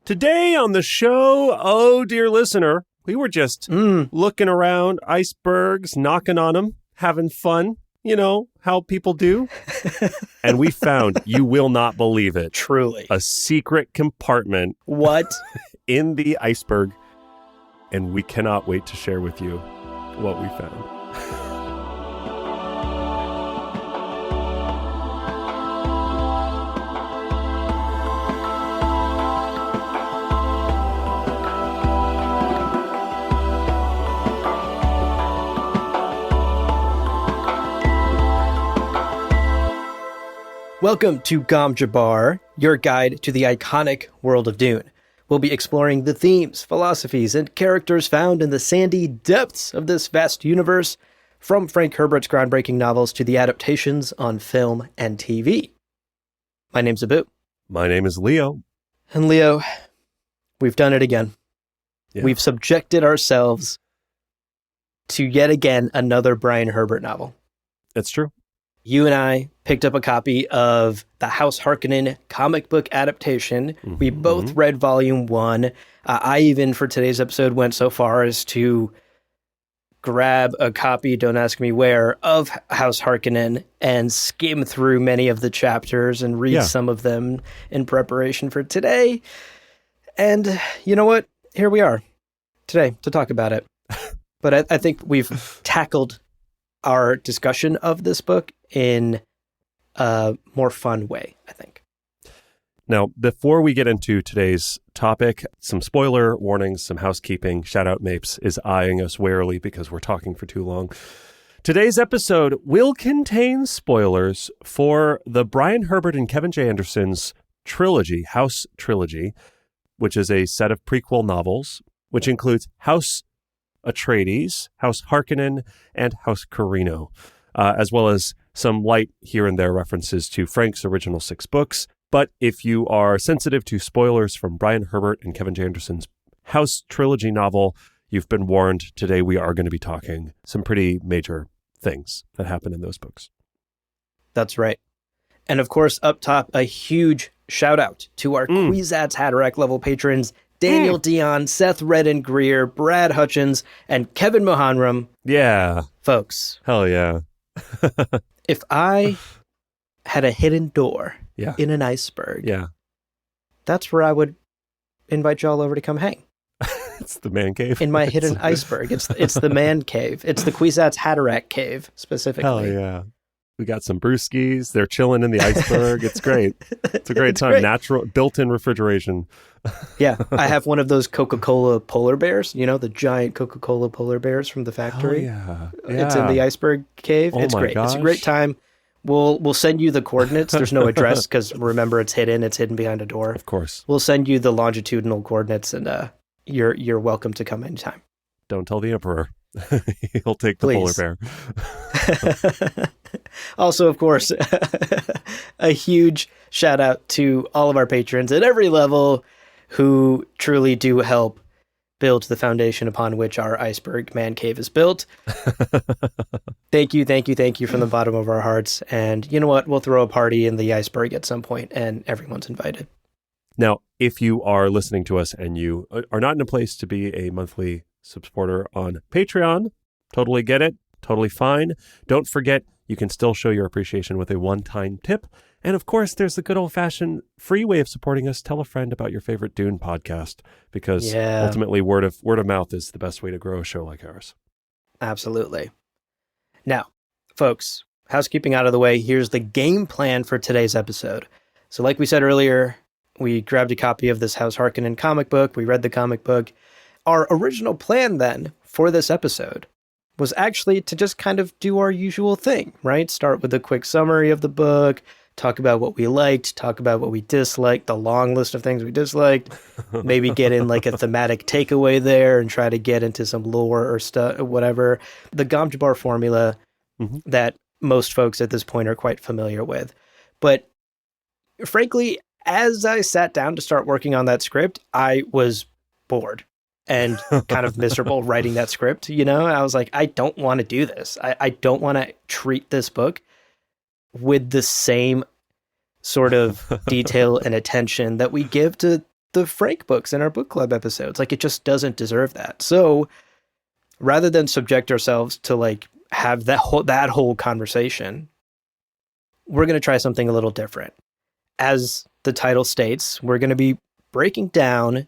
Today on the show, oh dear listener, we were just looking around, icebergs, knocking on them, having fun, you know, how people do. And we found, you will not believe it. Truly. A secret compartment. What? In the iceberg. And we cannot wait to share with you what we found. Welcome to Gom Jabbar, your guide to the iconic world of Dune. We'll be exploring the themes, philosophies, and characters found in the sandy depths of this vast universe, from Frank Herbert's groundbreaking novels to the adaptations on film and TV. My name's Abu. My name is Leo. And Leo, we've done it again. Yeah. We've subjected ourselves to yet again another Brian Herbert novel. It's true. You and I picked up a copy of the House Harkonnen comic book adaptation. Mm-hmm. We both read volume 1. I even, for today's episode, went so far as to grab a copy, don't ask me where, of House Harkonnen and skim through many of the chapters and read some of them in preparation for today. And you know what? Here we are today to talk about it. But I think we've tackled our discussion of this book in a more fun way, I think. Now, before we get into today's topic, some spoiler warnings, some housekeeping. Shout out Mapes is eyeing us warily because we're talking for too long. Today's episode will contain spoilers for the Brian Herbert and Kevin J. Anderson's trilogy, House Trilogy, which is a set of prequel novels, which includes House Atreides, House Harkonnen, and House Corrino, as well as some light here and there references to Frank's original 6 books. But if you are sensitive to spoilers from Brian Herbert and Kevin J. Anderson's House Trilogy novel, you've been warned. Today we are going to be talking some pretty major things that happen in those books. That's right. And of course, up top, a huge shout out to our Kwisatz Haderach level patrons, Daniel Dion, Seth Redden Greer, Brad Hutchins, and Kevin Mohanram. Yeah. Folks. Hell yeah. If I had a hidden door in an iceberg, that's where I would invite y'all over to come hang. It's the man cave. In my hidden iceberg. It's the man cave. It's the Kwisatz Haderach cave, specifically. Hell yeah. We got some brewskis. They're chilling in the iceberg. It's great. It's a great time. Great. Natural, built-in refrigeration. Yeah. I have one of those Coca-Cola polar bears, you know, the giant Coca-Cola polar bears from the factory. Oh, yeah. It's in the iceberg cave. Oh, it's great. Gosh. It's a great time. We'll send you the coordinates. There's no address because remember, it's hidden. It's hidden behind a door. Of course. We'll send you the longitudinal coordinates and you're welcome to come anytime. Don't tell the Emperor. He'll take the polar bear. Also, of course, a huge shout out to all of our patrons at every level who truly do help build the foundation upon which our iceberg man cave is built. Thank you from the bottom of our hearts. And you know what? We'll throw a party in the iceberg at some point and everyone's invited. Now, if you are listening to us and you are not in a place to be a monthly supporter on Patreon, totally get it, totally fine. Don't forget, you can still show your appreciation with a one-time tip. And of course, there's the good old-fashioned free way of supporting us. Tell a friend about your favorite Dune podcast, because ultimately word of mouth is the best way to grow a show like ours. Absolutely. Now, folks, housekeeping out of the way, here's the game plan for today's episode. So like we said earlier, we grabbed a copy of this House Harkonnen comic book. We read the comic book. Our original plan then for this episode was actually to just kind of do our usual thing, right? Start with a quick summary of the book, talk about what we liked, talk about what we disliked, the long list of things we disliked, maybe get in like a thematic takeaway there and try to get into some lore or stuff, whatever. The Gom Jabbar formula that most folks at this point are quite familiar with. But frankly, as I sat down to start working on that script, I was bored and kind of miserable writing that script. You know, I was like, I don't want to do this. I don't want to treat this book with the same sort of detail and attention that we give to the Frank books in our book club episodes. Like, it just doesn't deserve that. So rather than subject ourselves to like have that whole conversation, we're going to try something a little different. As the title states, we're going to be breaking down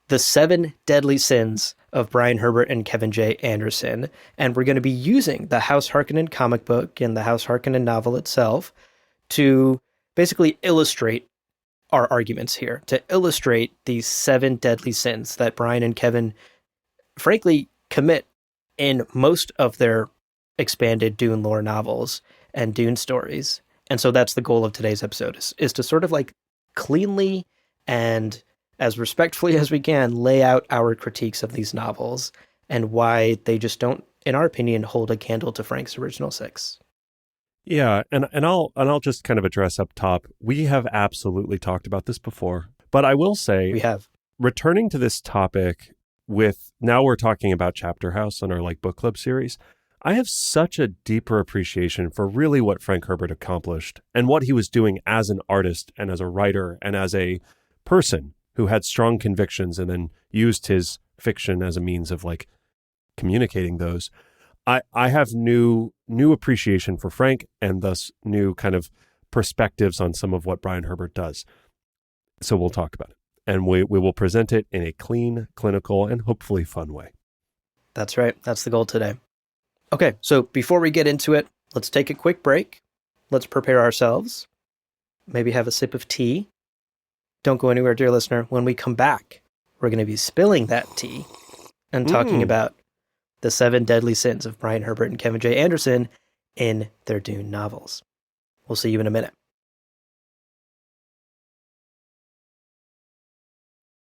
the 7 deadly sins of Brian Herbert and Kevin J. Anderson. And we're going to be using the House Harkonnen comic book and the House Harkonnen novel itself to basically illustrate our arguments here, to illustrate these 7 deadly sins that Brian and Kevin, frankly, commit in most of their expanded Dune lore novels and Dune stories. And so that's the goal of today's episode, is to sort of like cleanly and as respectfully as we can lay out our critiques of these novels and why they just don't, in our opinion, hold a candle to Frank's original 6. Yeah, and I'll just kind of address up top. We have absolutely talked about this before, but I will say we have. Returning to this topic with now we're talking about Chapter House on our like book club series. I have such a deeper appreciation for really what Frank Herbert accomplished and what he was doing as an artist and as a writer and as a person who had strong convictions and then used his fiction as a means of like communicating those. I have new appreciation for Frank and thus new kind of perspectives on some of what Brian Herbert does. So we'll talk about it. And we will present it in a clean, clinical, and hopefully fun way. That's right. That's the goal today. Okay, so before we get into it, let's take a quick break. Let's prepare ourselves. Maybe have a sip of tea. Don't go anywhere, dear listener. When we come back, we're going to be spilling that tea and talking about the 7 deadly sins of Brian Herbert and Kevin J. Anderson in their Dune novels. We'll see you in a minute.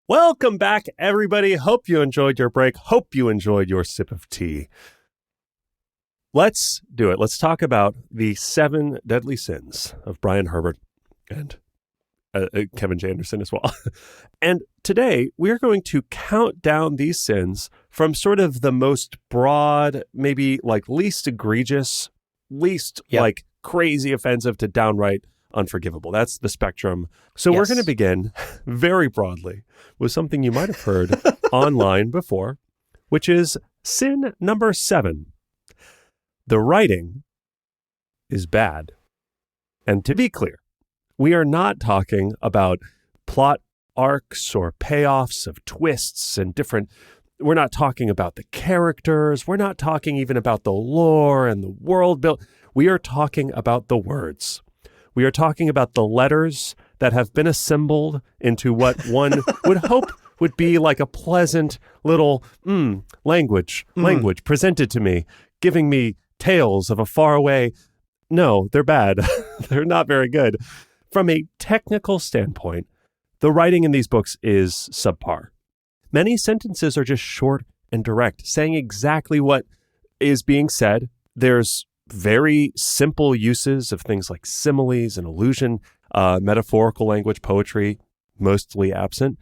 Welcome back, everybody. Hope you enjoyed your break. Hope you enjoyed your sip of tea. Let's do it. Let's talk about the 7 deadly sins of Brian Herbert and Kevin J. Anderson as well. And today we are going to count down these sins from sort of the most broad, maybe like least egregious, least like crazy offensive to downright unforgivable. That's the spectrum. So we're going to begin very broadly with something you might have heard online before, which is sin number 7. The writing is bad. And to be clear, we are not talking about plot arcs or payoffs of twists and different. We're not talking about the characters. We're not talking even about the lore and the world built. We are talking about the words. We are talking about the letters that have been assembled into what one would hope would be like a pleasant little language presented to me, giving me tales of a faraway. No, they're bad. They're not very good. From a technical standpoint, the writing in these books is subpar. Many sentences are just short and direct, saying exactly what is being said. There's very simple uses of things like similes and allusion, metaphorical language, poetry, mostly absent.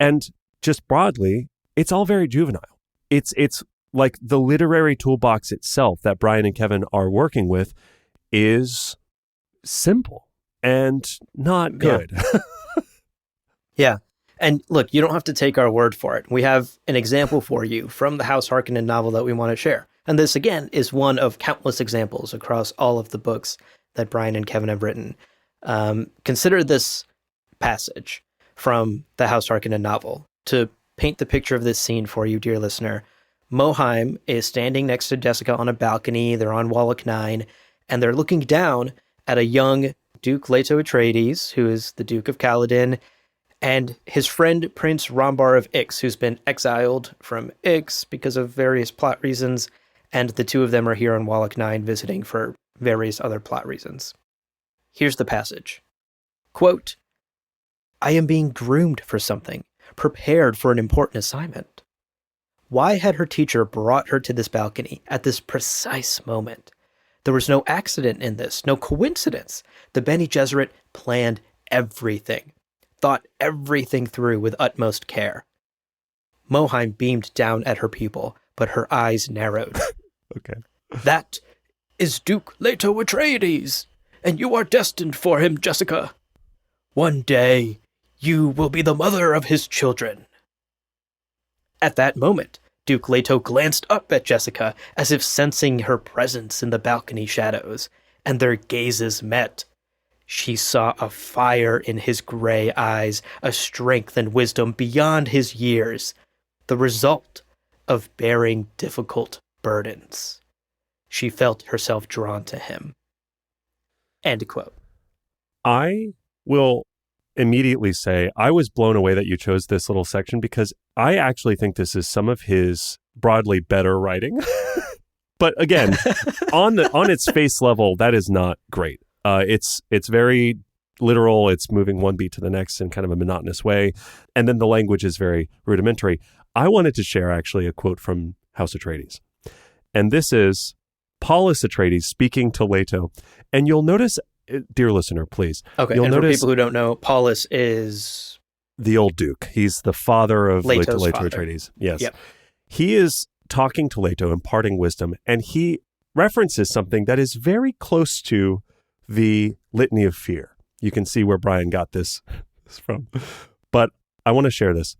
And just broadly, it's all very juvenile. It's like the literary toolbox itself that Brian and Kevin are working with is simple and not good. Yeah. And look, you don't have to take our word for it. We have an example for you from the House Harkonnen novel that we want to share. And this, again, is one of countless examples across all of the books that Brian and Kevin have written. Consider this passage from the House Harkonnen novel to paint the picture of this scene for you, dear listener. Mohiam is standing next to Jessica on a balcony. They're on Wallach 9, and they're looking down at a young Duke Leto Atreides, who is the Duke of Kaladin, and his friend Prince Rombar of Ix, who's been exiled from Ix because of various plot reasons, and the two of them are here on Wallach 9 visiting for various other plot reasons. Here's the passage. Quote, "I am being groomed for something, prepared for an important assignment." Why had her teacher brought her to this balcony at this precise moment? There was no accident in this, no coincidence. The Bene Gesserit planned everything, thought everything through with utmost care. Mohiam beamed down at her pupil, but her eyes narrowed. Okay. "That is Duke Leto Atreides, and you are destined for him, Jessica. One day, You will be the mother of his children. At that moment, Duke Leto glanced up at Jessica as if sensing her presence in the balcony shadows, and their gazes met. She saw a fire in his gray eyes, a strength and wisdom beyond his years, the result of bearing difficult burdens. She felt herself drawn to him. End quote. I will immediately say I was blown away that you chose this little section because I actually think this is some of his broadly better writing. But again, on its face level, that is not great. It's very literal. It's moving one beat to the next in kind of a monotonous way. And then the language is very rudimentary. I wanted to share actually a quote from House Atreides. And this is Paulus Atreides speaking to Leto. And you'll notice, dear listener, please. Okay, you'll and notice, for people who don't know, Paulus is... the old Duke. He's the father of Leto Atreides. Yes. Yep. He is talking to Leto, imparting wisdom, and he references something that is very close to the Litany of Fear. You can see where Brian got this from. But I want to share this.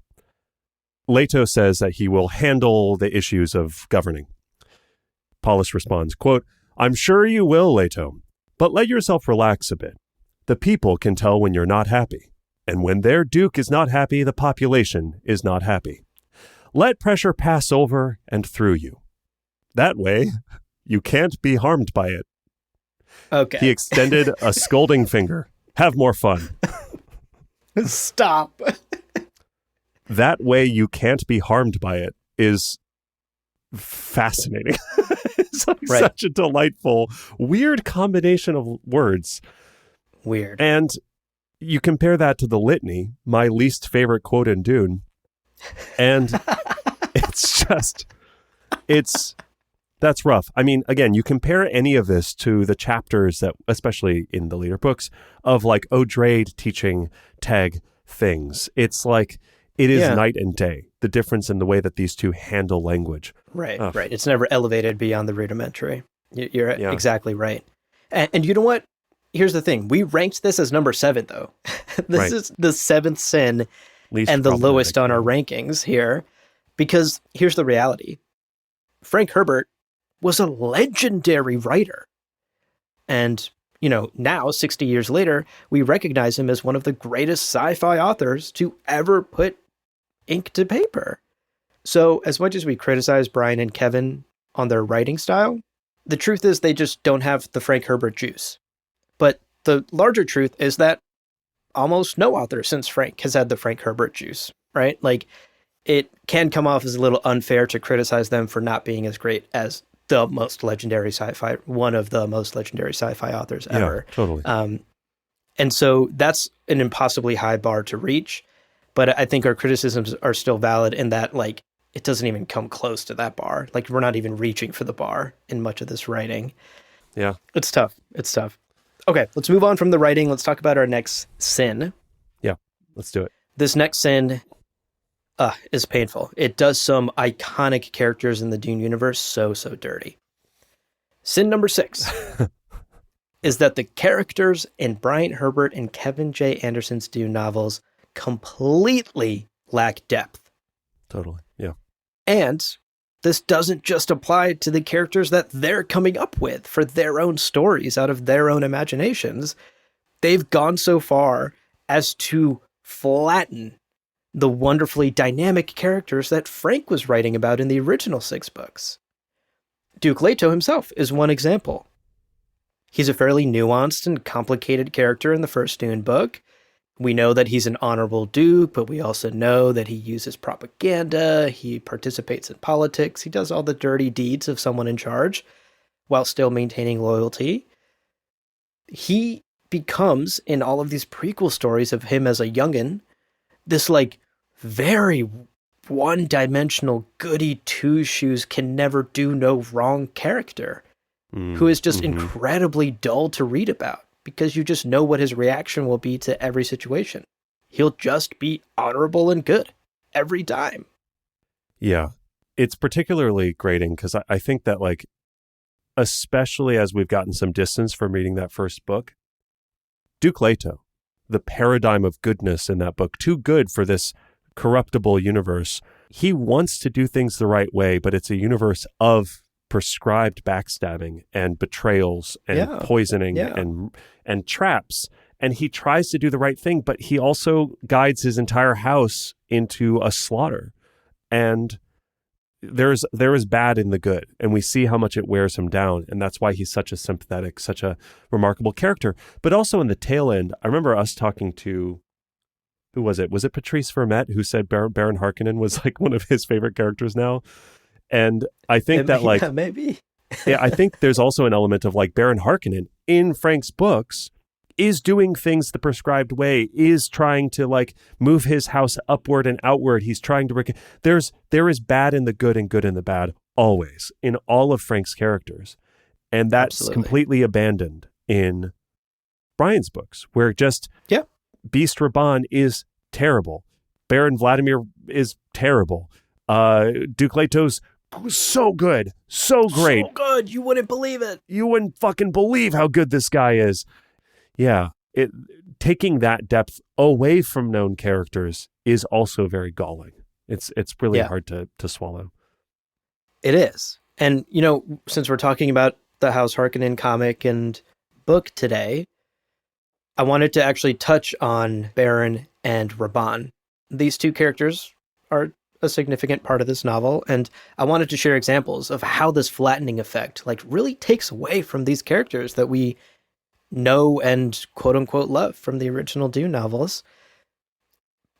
Leto says that he will handle the issues of governing. Paulus responds, quote, I'm sure you will, Leto, but let yourself relax a bit. The people can tell when you're not happy. And when their duke is not happy, the population is not happy. Let pressure pass over and through you. That way, you can't be harmed by it. Okay. He extended a scolding finger. Have more fun. Stop. That way, you can't be harmed by it is fascinating. It's like such a delightful, weird combination of words. Weird. And you compare that to the litany, my least favorite quote in Dune, and that's rough. I mean, again, you compare any of this to the chapters that, especially in the later books, of like O'Drade teaching Teg things. It's like, it is night and day, the difference in the way that these two handle language. Right, right. It's never elevated beyond the rudimentary. You're exactly right. And you know what? Here's the thing. We ranked this as number 7, though. This is the 7th sin Least and the lowest on our rankings here. Because here's the reality. Frank Herbert was a legendary writer. And, you know, now, 60 years later, we recognize him as one of the greatest sci-fi authors to ever put ink to paper. So as much as we criticize Brian and Kevin on their writing style, the truth is they just don't have the Frank Herbert juice. But the larger truth is that almost no author since Frank has had the Frank Herbert juice, right? Like, it can come off as a little unfair to criticize them for not being as great as the most legendary sci-fi, one of the most legendary sci-fi authors ever. Yeah, totally. And so that's an impossibly high bar to reach. But I think our criticisms are still valid in that, like, it doesn't even come close to that bar. Like, we're not even reaching for the bar in much of this writing. Yeah. It's tough. It's tough. Okay, let's move on from the writing. Let's talk about our next sin. Yeah, let's do it. This next sin is painful. It does some iconic characters in the Dune universe so dirty. Sin number 6 is that the characters in Brian Herbert and Kevin J. Anderson's Dune novels completely lack depth. Totally, yeah. And this doesn't just apply to the characters that they're coming up with for their own stories out of their own imaginations. They've gone so far as to flatten the wonderfully dynamic characters that Frank was writing about in the original 6 books. Duke Leto himself is one example. He's a fairly nuanced and complicated character in the first Dune book. We know that he's an honorable duke, but we also know that he uses propaganda, he participates in politics, he does all the dirty deeds of someone in charge while still maintaining loyalty. He becomes, in all of these prequel stories of him as a youngin', this like very one-dimensional goody two-shoes can never do no wrong character who is just incredibly dull to read about. Because you just know what his reaction will be to every situation. He'll just be honorable and good every time. Yeah. It's particularly grating because I think that, like, especially as we've gotten some distance from reading that first book, Duke Leto, the paradigm of goodness in that book, too good for this corruptible universe. He wants to do things the right way, but it's a universe of prescribed backstabbing and betrayals and poisoning and traps. And he tries to do the right thing, but he also guides his entire house into a slaughter. And there is bad in the good, and we see how much it wears him down, and that's why he's such a sympathetic, such a remarkable character. But also in the tail end, I remember us talking to, who was it? Was it Patrice Vermette who said Baron Harkonnen was like one of his favorite characters now? And I think that like maybe I think there's also an element of like Baron Harkonnen in Frank's books is doing things the prescribed way, is trying to like move his house upward and outward. He's trying to there is bad in the good and good in the bad always in all of Frank's characters. And that's completely abandoned in Brian's books, where just Beast Raban is terrible. Baron Vladimir is terrible. Duke Leto's so good, so great. So good, you wouldn't believe it. You wouldn't fucking believe how good this guy is. Yeah, taking that depth away from known characters is also very galling. It's really hard to swallow. It is. And, you know, since we're talking about the House Harkonnen comic and book today, I wanted to actually touch on Baron and Raban. These two characters are a significant part of this novel, and I wanted to share examples of how this flattening effect like really takes away from these characters that we know and quote-unquote love from the original Dune novels.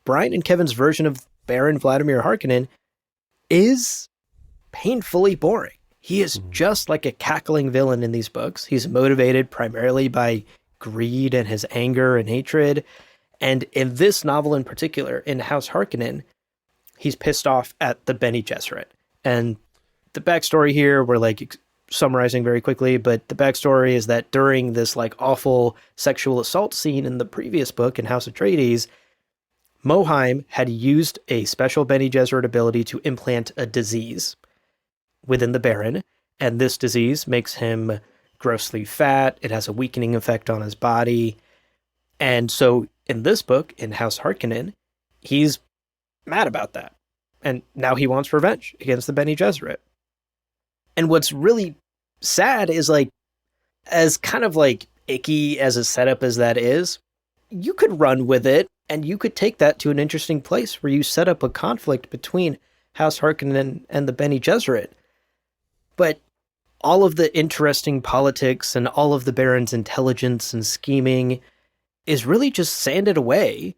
Brian and Kevin's version of Baron Vladimir Harkonnen is painfully boring. He is just like a cackling villain in these books. He's motivated primarily by greed and his anger and hatred. And in this novel in particular, in House Harkonnen, he's pissed off at the Bene Gesserit. And the backstory here, we're like summarizing very quickly, but the backstory is that during this like awful sexual assault scene in the previous book in House Atreides, Mohiam had used a special Bene Gesserit ability to implant a disease within the Baron, and this disease makes him grossly fat. It has a weakening effect on his body. And so in this book, in House Harkonnen, he's mad about that. And now he wants revenge against the Bene Gesserit. And what's really sad is like, as kind of like icky as a setup as that is, you could run with it and you could take that to an interesting place where you set up a conflict between House Harkonnen and the Bene Gesserit. But all of the interesting politics and all of the Baron's intelligence and scheming is really just sanded away.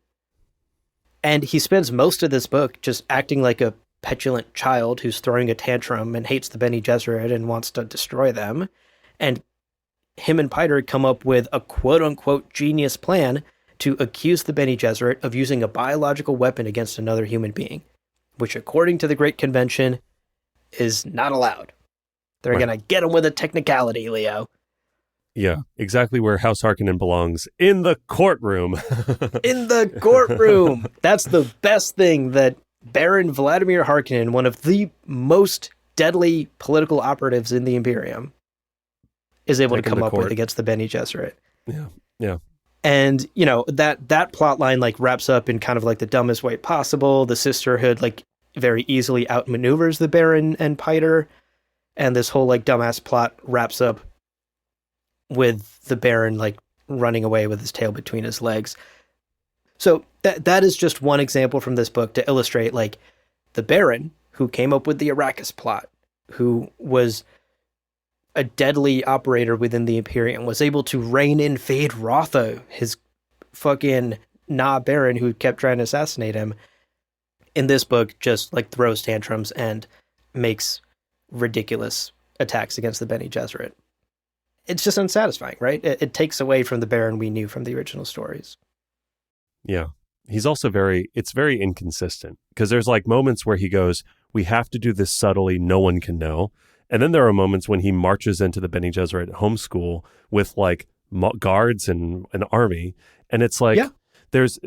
And he spends most of this book just acting like a petulant child who's throwing a tantrum and hates the Bene Gesserit and wants to destroy them. And him and Piter come up with a quote-unquote genius plan to accuse the Bene Gesserit of using a biological weapon against another human being, which according to the Great Convention is not allowed. They're going to get him with a technicality, Leo. Yeah, exactly where House Harkonnen belongs, in the courtroom. In the courtroom. That's the best thing that Baron Vladimir Harkonnen, one of the most deadly political operatives in the Imperium, is able to come up with against the Bene Gesserit. Yeah, yeah. And, you know, that plot line like wraps up in kind of like the dumbest way possible. The sisterhood like very easily outmaneuvers the Baron and Piter. And this whole like dumbass plot wraps up with the Baron like running away with his tail between his legs. So that is just one example from this book to illustrate like the Baron who came up with the Arrakis plot, who was a deadly operator within the Imperium, was able to rein in Fade Rotha, his fucking Baron who kept trying to assassinate him. In this book, just like throws tantrums and makes ridiculous attacks against the Bene Gesserit. It's just unsatisfying, right? It takes away from the Baron we knew from the original stories. Yeah. He's also it's very inconsistent, because there's like moments where he goes, we have to do this subtly, no one can know. And then there are moments when he marches into the Bene Gesserit homeschool with like guards and an army. And it's like, there's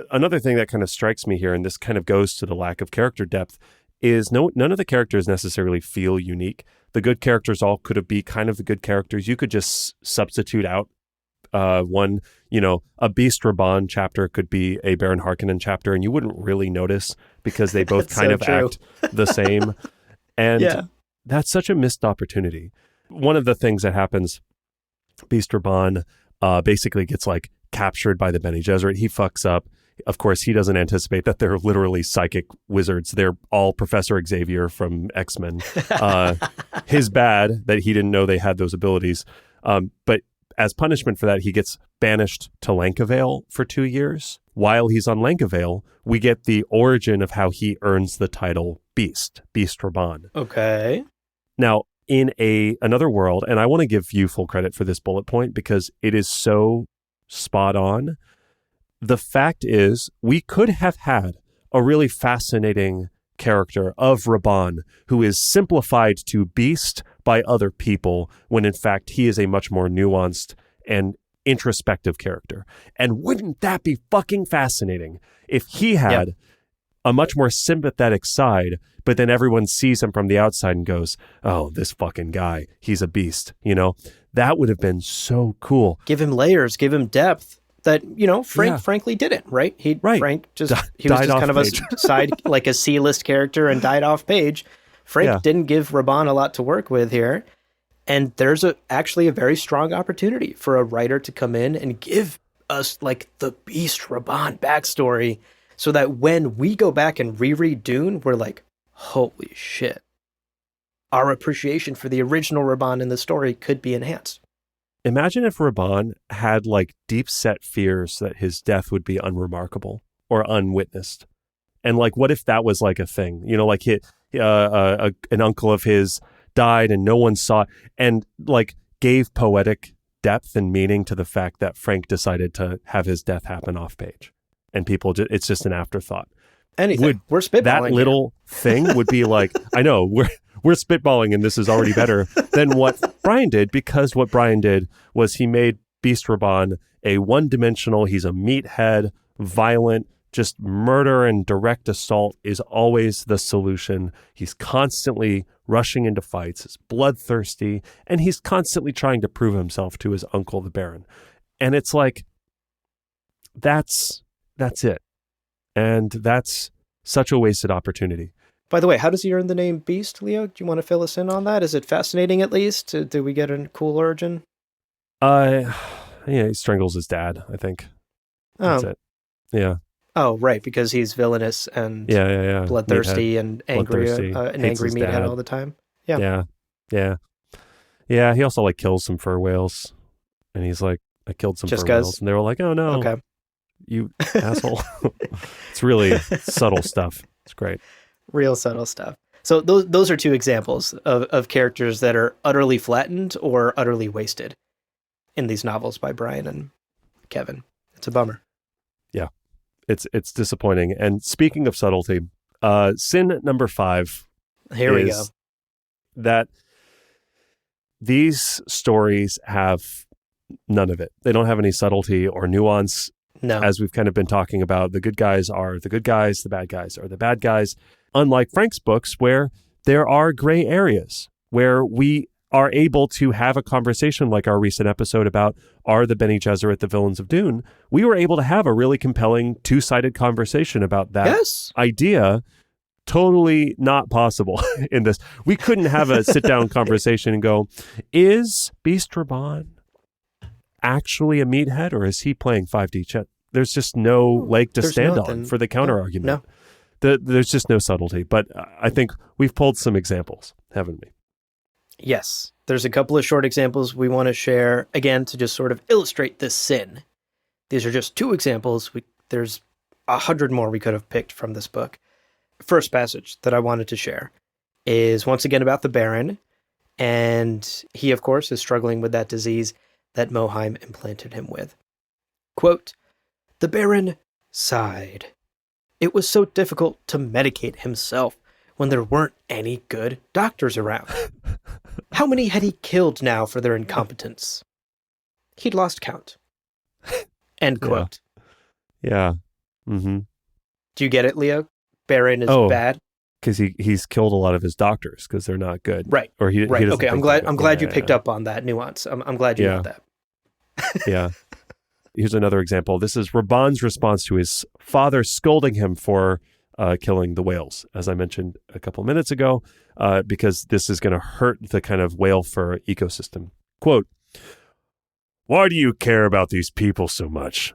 another thing that kind of strikes me here, and this kind of goes to the lack of character depth, is none of the characters necessarily feel unique. The good characters all could be kind of the good characters. You could just substitute out One, you know, a Beast Raban chapter could be a Baron Harkonnen chapter, and you wouldn't really notice because they both kind of act the same. And that's such a missed opportunity. One of the things that happens, Beast Raban basically gets like captured by the Bene Gesserit. He fucks up. Of course, he doesn't anticipate that they're literally psychic wizards. They're all Professor Xavier from X-Men. His bad that he didn't know they had those abilities. But as punishment for that, he gets banished to Lankavale for 2 years. While he's on Lankavale, we get the origin of how he earns the title Beast Raban. Okay. Now, in another world, and I want to give you full credit for this bullet point because it is so spot on. The fact is, we could have had a really fascinating character of Raban who is simplified to beast by other people when in fact he is a much more nuanced and introspective character. And wouldn't that be fucking fascinating if he had a much more sympathetic side, but then everyone sees him from the outside and goes, oh, this fucking guy, he's a beast, you know? That would have been so cool. Give him layers, give him depth. That, you know, Frank frankly didn't, right? Frank just, he was just kind of a side, like a C-list character and died off page. Frank didn't give Raban a lot to work with here. And there's actually a very strong opportunity for a writer to come in and give us like the Beast Raban backstory so that when we go back and reread Dune, we're like, holy shit. Our appreciation for the original Raban in the story could be enhanced. Imagine if Raban had like deep set fears that his death would be unremarkable or unwitnessed. And like, what if that was like a thing, you know, like an uncle of his died and no one saw it, and like gave poetic depth and meaning to the fact that Frank decided to have his death happen off page and people, it's just an afterthought. Anything. We're spitballing. That little thing would be like, I know we're spitballing and this is already better than what Brian did, because what Brian did was he made Beast Raban a one-dimensional, he's a meathead, violent, just murder and direct assault is always the solution. He's constantly rushing into fights, he's bloodthirsty, and he's constantly trying to prove himself to his uncle, the Baron. And it's like, that's it. And that's such a wasted opportunity. By the way, how does he earn the name Beast, Leo? Do you want to fill us in on that? Is it fascinating at least? Do we get a cool origin? He strangles his dad, I think. That's it. Yeah. Oh, right, because he's villainous and bloodthirsty and angry, an angry meathead all the time. Yeah. He also like kills some fur whales, and he's like, I killed some fur whales, and they were like, oh no, okay, you asshole. It's really subtle stuff. It's great. Real subtle stuff. So those are two examples of characters that are utterly flattened or utterly wasted in these novels by Brian and Kevin. It's a bummer. Yeah, it's disappointing. And speaking of subtlety, sin number 5 here we go. That these stories have none of it. They don't have any subtlety or nuance. No. As we've kind of been talking about, the good guys are the good guys, the bad guys are the bad guys. Unlike Frank's books, where there are gray areas, where we are able to have a conversation like our recent episode about, are the Bene Gesserit the villains of Dune? We were able to have a really compelling two-sided conversation about that idea. Totally not possible in this. We couldn't have a sit-down conversation and go, is Beast Raban actually a meathead, or is he playing 5D chess? There's just no leg to stand on for the counter-argument. No. There's just no subtlety. But I think we've pulled some examples, haven't we? Yes. There's a couple of short examples we want to share, again, to just sort of illustrate this sin. These are just 2 examples. There's 100 more we could have picked from this book. First passage that I wanted to share is once again about the Baron. And he, of course, is struggling with that disease that Moheim implanted him with. Quote, "The Baron sighed. It was so difficult to medicate himself when there weren't any good doctors around. How many had he killed now for their incompetence? He'd lost count." End quote. Yeah. Mm-hmm. Do you get it, Leo? Baron is bad? Because he's killed a lot of his doctors because they're not good. Right. Or he right. doesn't Okay, I'm glad you picked up on that nuance. I'm glad you got that. Yeah. Here's another example. This is Raban's response to his father scolding him for killing the whales, as I mentioned a couple minutes ago, because this is going to hurt the kind of whale fur ecosystem. Quote, "Why do you care about these people so much?"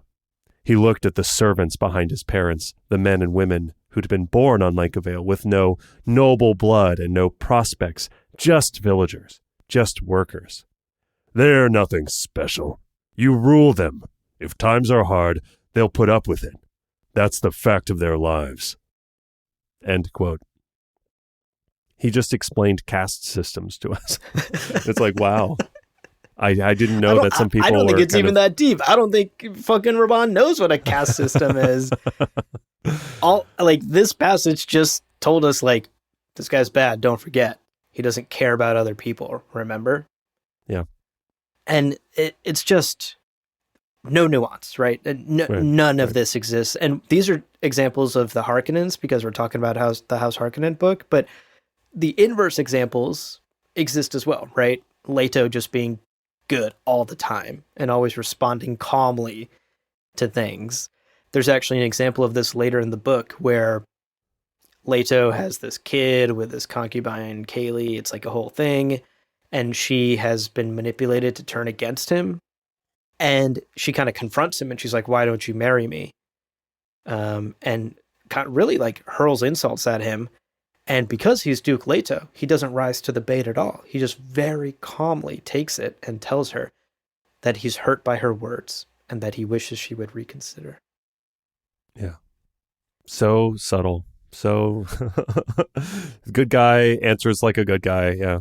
He looked at the servants behind his parents, the men and women who'd been born on Lycovale with no noble blood and no prospects, just villagers, just workers. "They're nothing special. You rule them. If times are hard, they'll put up with it. That's the fact of their lives." End quote. He just explained caste systems to us. It's like, wow. I didn't know that some people I don't think it's even of... that deep. I don't think fucking Raban knows what a caste system is. This passage just told us, like, this guy's bad. Don't forget. He doesn't care about other people, remember? Yeah. And it's just no nuance, right? None of this exists. And these are examples of the Harkonnens because we're talking about the House Harkonnen book, but the inverse examples exist as well, right? Leto just being good all the time and always responding calmly to things. There's actually an example of this later in the book where Leto has this kid with his concubine, Kaylee. It's like a whole thing. And she has been manipulated to turn against him. And she kind of confronts him and she's like, "Why don't you marry me?" And kind of really like hurls insults at him. And because he's Duke Leto, he doesn't rise to the bait at all. He just very calmly takes it and tells her that he's hurt by her words and that he wishes she would reconsider. Yeah. So subtle. So good guy answers like a good guy. Yeah.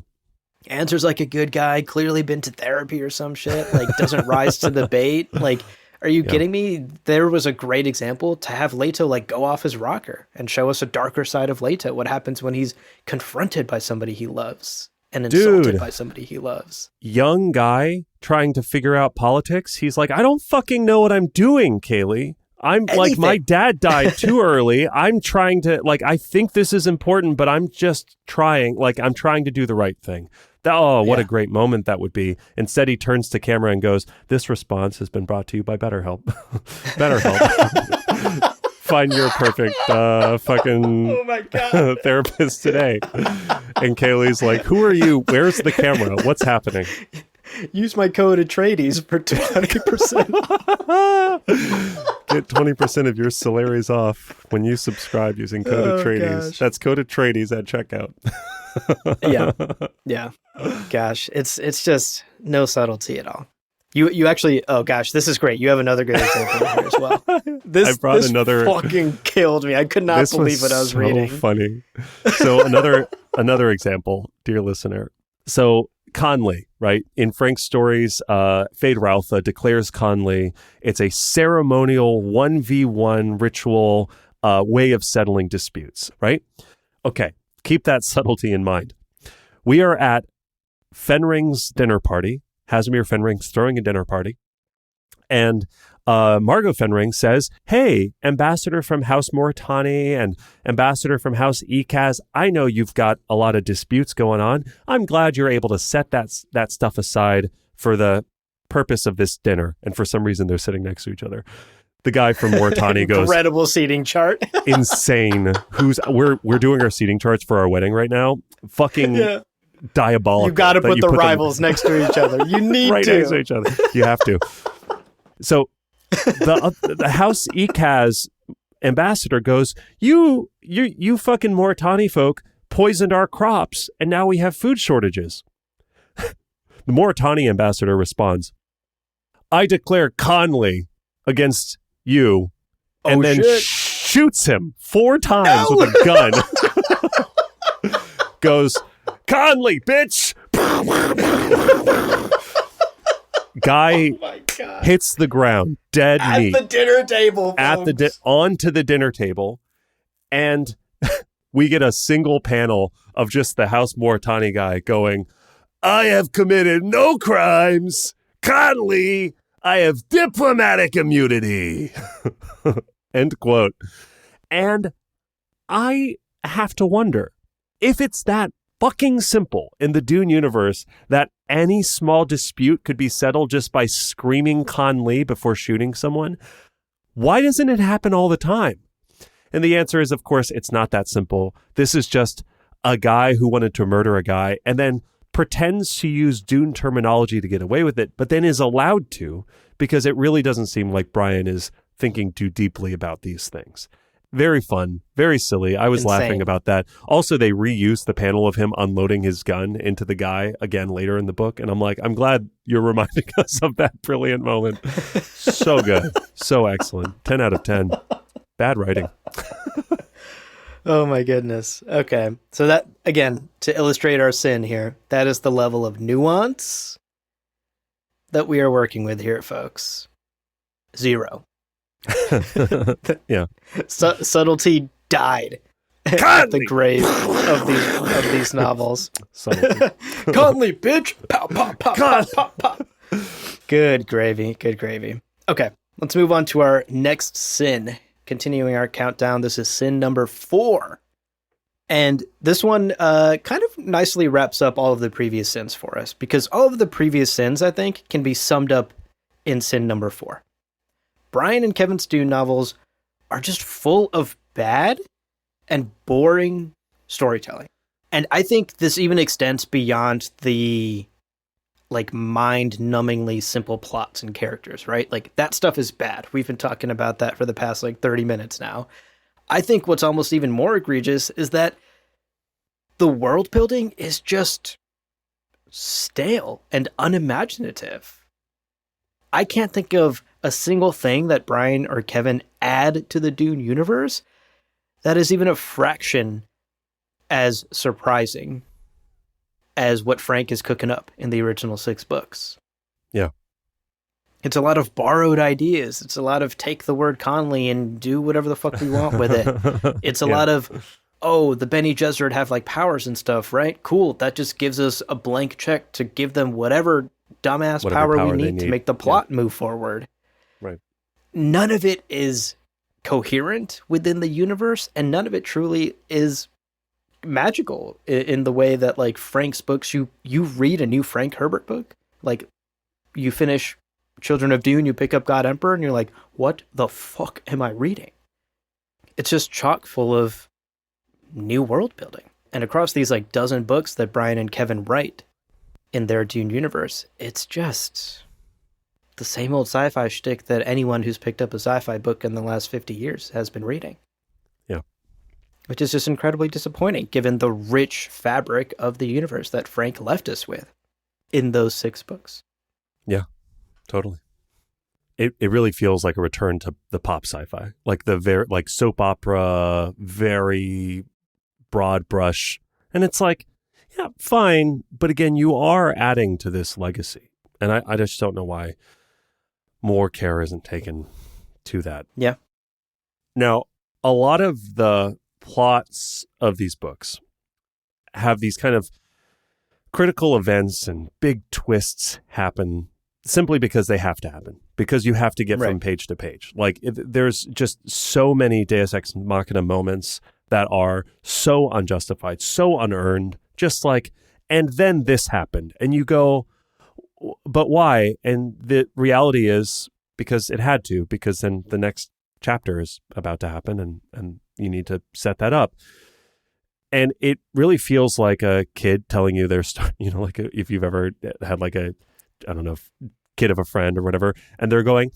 Answers like a good guy, clearly been to therapy or some shit, like doesn't rise to the bait. Like, are you kidding me? There was a great example to have Leto like go off his rocker and show us a darker side of Leto. What happens when he's confronted by somebody he loves and insulted by somebody he loves. Young guy trying to figure out politics. He's like, "I don't fucking know what I'm doing, Kaylee. I'm like, my dad died too early. I'm trying to, like, I think this is important, but I'm just trying, like, I'm trying to do the right thing." What a great moment that would be. Instead, he turns to camera and goes, "This response has been brought to you by BetterHelp." BetterHelp. Find your perfect therapist today. And Kaylee's like, "Who are you? Where's the camera? What's happening?" Use my code Atreides for 20%. Get 20% of your salaries off when you subscribe using code Atreides. Gosh. That's code Atreides at checkout. Yeah. Gosh, it's just no subtlety at all. You actually, oh gosh, this is great. You have another good example here as well. This fucking killed me. I could not believe what I was reading. So funny. So another example, dear listener. So Conley, right? In Frank's stories, Fade Ralpha declares Conley. It's a ceremonial 1v1 ritual way of settling disputes, right? Okay, keep that subtlety in mind. We are at Fenring's dinner party. Casimir Fenring's throwing a dinner party. And Margot Fenring says, "Hey, ambassador from House Moritani and ambassador from House Ekaz, I know you've got a lot of disputes going on. I'm glad you're able to set that stuff aside for the purpose of this dinner." And for some reason, they're sitting next to each other. The guy from Moritani goes, "Incredible seating chart." Insane. We're doing our seating charts for our wedding right now. Fucking diabolical. You got to put the rivals next to each other. You need right to. Next to each other. You have to. So the House Ekaz ambassador goes, you fucking Moritani folk poisoned our crops, and now we have food shortages. The Moritani ambassador responds, "I declare Conley against you," and then shoots him 4 times with a gun. Goes, "Conley, bitch!" Guy hits the ground, dead meat. At the dinner table, onto the dinner table, and we get a single panel of just the House Moritani guy going, "I have committed no crimes. Conley, I have diplomatic immunity." End quote. And I have to wonder, if it's that fucking simple in the Dune universe that any small dispute could be settled just by screaming Con Lee before shooting someone, why doesn't it happen all the time? And the answer is, of course, it's not that simple. This is just a guy who wanted to murder a guy and then pretends to use Dune terminology to get away with it, but then is allowed to because it really doesn't seem like Brian is thinking too deeply about these things. Very fun, very silly. I was laughing about that. Also, they reused the panel of him unloading his gun into the guy again later in the book. And I'm like, I'm glad you're reminding us of that brilliant moment. So good. So excellent. 10 out of 10. Bad writing. Oh my goodness. Okay. So that, again, to illustrate our sin here, that is the level of nuance that we are working with here, folks. 0. Yeah. Subtlety died at the grave of these novels. Conley, bitch! Pow, pow, pow, pow, pow, pow. Good gravy. Good gravy. Okay, let's move on to our next sin. Continuing our countdown, this is sin number 4. And this one kind of nicely wraps up all of the previous sins for us, because all of the previous sins, I think, can be summed up in sin number 4. Brian and Kevin's Dune novels are just full of bad and boring storytelling. And I think this even extends beyond the mind-numbingly simple plots and characters, right? Like, that stuff is bad. We've been talking about that for the past 30 minutes now. I think what's almost even more egregious is that the world building is just stale and unimaginative. I can't think of a single thing that Brian or Kevin add to the Dune universe that is even a fraction as surprising as what Frank is cooking up in the original 6 books. Yeah. It's a lot of borrowed ideas. It's a lot of take the word Conley and do whatever the fuck we want with it. It's a lot of, the Bene Gesserit have powers and stuff, right? Cool. That just gives us a blank check to give them whatever dumbass power we need to make the plot move forward. Right. None of it is coherent within the universe, and none of it truly is magical in the way that Frank's books, you read a new Frank Herbert book, you finish Children of Dune, you pick up God Emperor, and you're like, what the fuck am I reading? It's just chock full of new world building. And across these dozen books that Brian and Kevin write in their Dune universe, it's just the same old sci-fi shtick that anyone who's picked up a sci-fi book in the last 50 years has been reading. Yeah. Which is just incredibly disappointing given the rich fabric of the universe that Frank left us with in those 6 books. Yeah, totally. It really feels like a return to the pop sci-fi, the soap opera, very broad brush. And it's yeah, fine. But again, you are adding to this legacy. And I just don't know why more care isn't taken to that. Yeah. Now, a lot of the plots of these books have these kind of critical events and big twists happen simply because they have to happen, because you have to get from page to page. There's just so many Deus Ex Machina moments that are so unjustified, so unearned, and then this happened. And you go, but why? And the reality is because it had to, because then the next chapter is about to happen and you need to set that up. And it really feels like a kid telling you their story, if you've ever had kid of a friend or whatever, and they're going,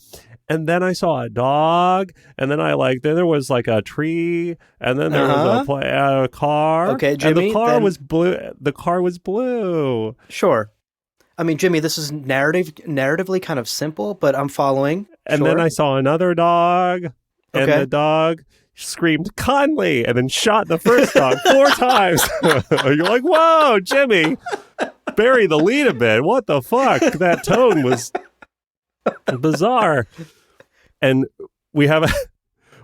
and then I saw a dog, and then then there was a tree, and then there was a car. Okay, Jimmy. And the car was blue. The car was blue. Sure. I mean, Jimmy, this is narratively kind of simple, but I'm following. And then I saw another dog, and the dog screamed Conley, and then shot the first dog 4 times. You're like, whoa, Jimmy, bury the lead a bit. What the fuck? That tone was bizarre. And we have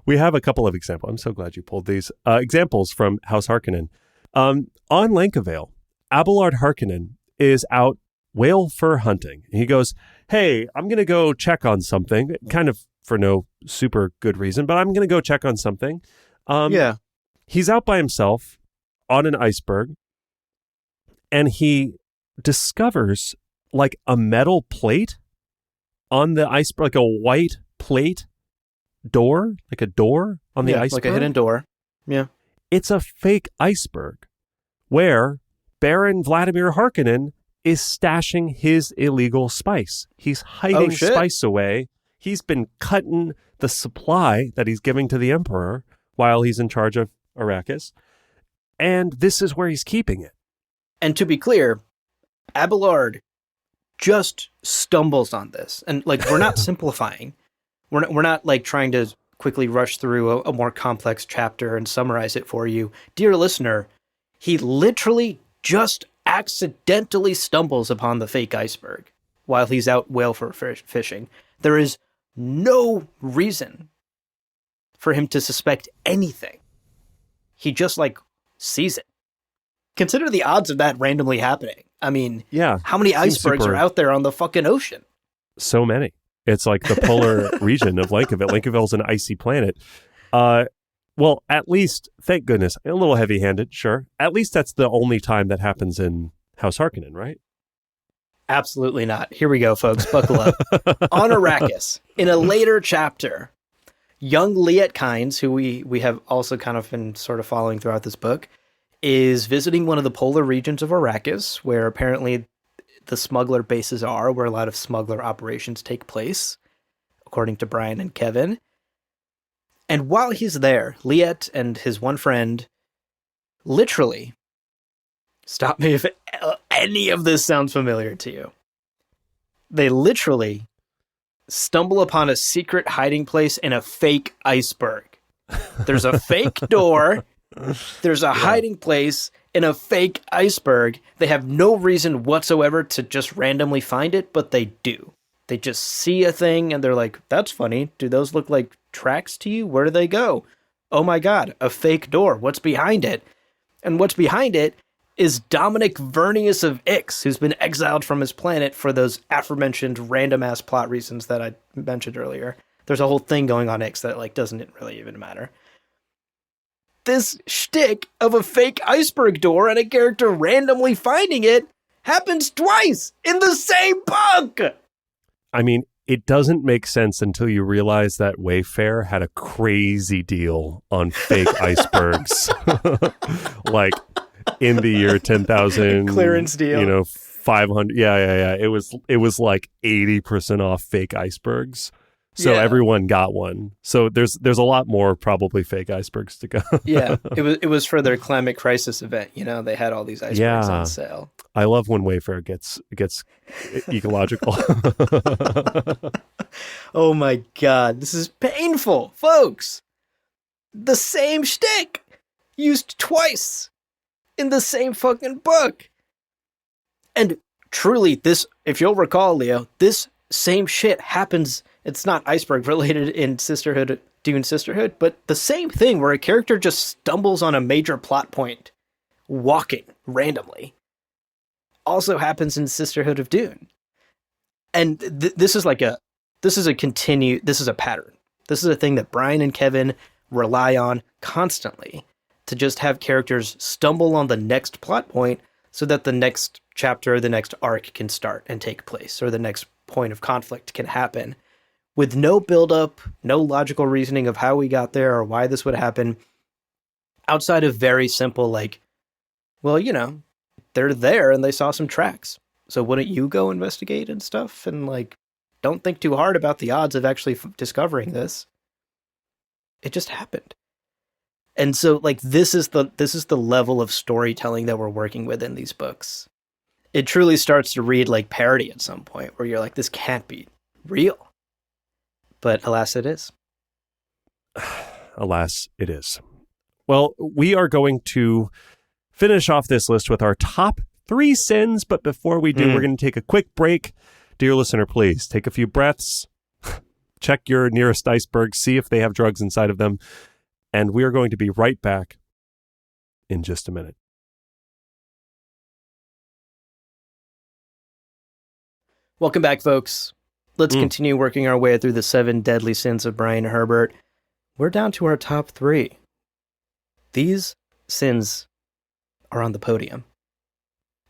a couple of examples. I'm so glad you pulled these examples from House Harkonnen. On Lankavale, Abelard Harkonnen is out whale fur hunting. And he goes, hey, I'm going to go check on something, kind of for no super good reason, but I'm going to go check on something. He's out by himself on an iceberg. and he discovers like a metal plate on the iceberg, like a white plate door, like a door on the iceberg. Like a hidden door. Yeah. It's a fake iceberg where Baron Vladimir Harkonnen is stashing his illegal spice. He's hiding spice away. He's been cutting the supply that he's giving to the Emperor while he's in charge of Arrakis. And this is where he's keeping it. And to be clear, Abelard just stumbles on this. And like, we're not simplifying. We're not like trying to quickly rush through a more complex chapter and summarize it for you. Dear listener, he literally just accidentally stumbles upon the fake iceberg while he's out whale fishing. There is no reason for him to suspect anything. He just like sees it. Consider the odds of that randomly happening. I mean, how many icebergs are out there on the fucking ocean? So many. It's like the polar region of Lankoville. Lankoville's an icy planet. Well, at least, thank goodness, a little heavy-handed, sure. At least that's the only time that happens in House Harkonnen, right? Absolutely not. Here we go, folks. Buckle up. On Arrakis, in a later chapter, young Liet Kynes, who we have also kind of been sort of following throughout this book, is visiting one of the polar regions of Arrakis, where apparently the smuggler bases are, where a lot of smuggler operations take place, according to Brian and Kevin. And while he's there, Liet and his one friend literally, stop me if any of this sounds familiar to you, they literally stumble upon a secret hiding place in a fake iceberg. There's a fake door. There's a hiding place in a fake iceberg. They have no reason whatsoever to just randomly find it, but they do. They just see a thing and they're like, that's funny. Do those look like tracks to you? Where do they go? Oh my God, a fake door. What's behind it? And what's behind it is Dominic Vernius of Ix, who's been exiled from his planet for those aforementioned random-ass plot reasons that I mentioned earlier. There's a whole thing going on Ix that like doesn't really even matter. This shtick of a fake iceberg door and a character randomly finding it happens twice in the same book! I mean, it doesn't make sense until you realize that Wayfair had a crazy deal on fake icebergs. Like, in the year 10,000. Clearance deal. 500. Yeah. It was like 80% off fake icebergs. So everyone got one. So there's a lot more probably fake icebergs to go. Yeah, it was for their climate crisis event. They had all these icebergs on sale. I love when Wayfair gets ecological. Oh my God, this is painful, folks. The same shtick used twice in the same fucking book. And truly, this, if you'll recall, Leo, this same shit happens. It's not iceberg related in Dune Sisterhood, but the same thing where a character just stumbles on a major plot point, walking randomly, also happens in Sisterhood of Dune. And this is a pattern. This is a thing that Brian and Kevin rely on constantly to just have characters stumble on the next plot point so that the next chapter, the next arc can start and take place, or the next point of conflict can happen. With no build-up, no logical reasoning of how we got there or why this would happen, outside of very simple, like, well, they're there and they saw some tracks. So wouldn't you go investigate and stuff? And, like, don't think too hard about the odds of actually discovering this. It just happened. And so, like, this is the level of storytelling that we're working with in these books. It truly starts to read like parody at some point, where you're like, this can't be real. But alas, it is. Alas, it is. Well, we are going to finish off this list with our top 3 sins. But before we do, we're going to take a quick break. Dear listener, please take a few breaths. Check your nearest iceberg. See if they have drugs inside of them. And we are going to be right back in just a minute. Welcome back, folks. Let's continue working our way through the 7 deadly sins of Brian Herbert. We're down to our top 3. These sins are on the podium.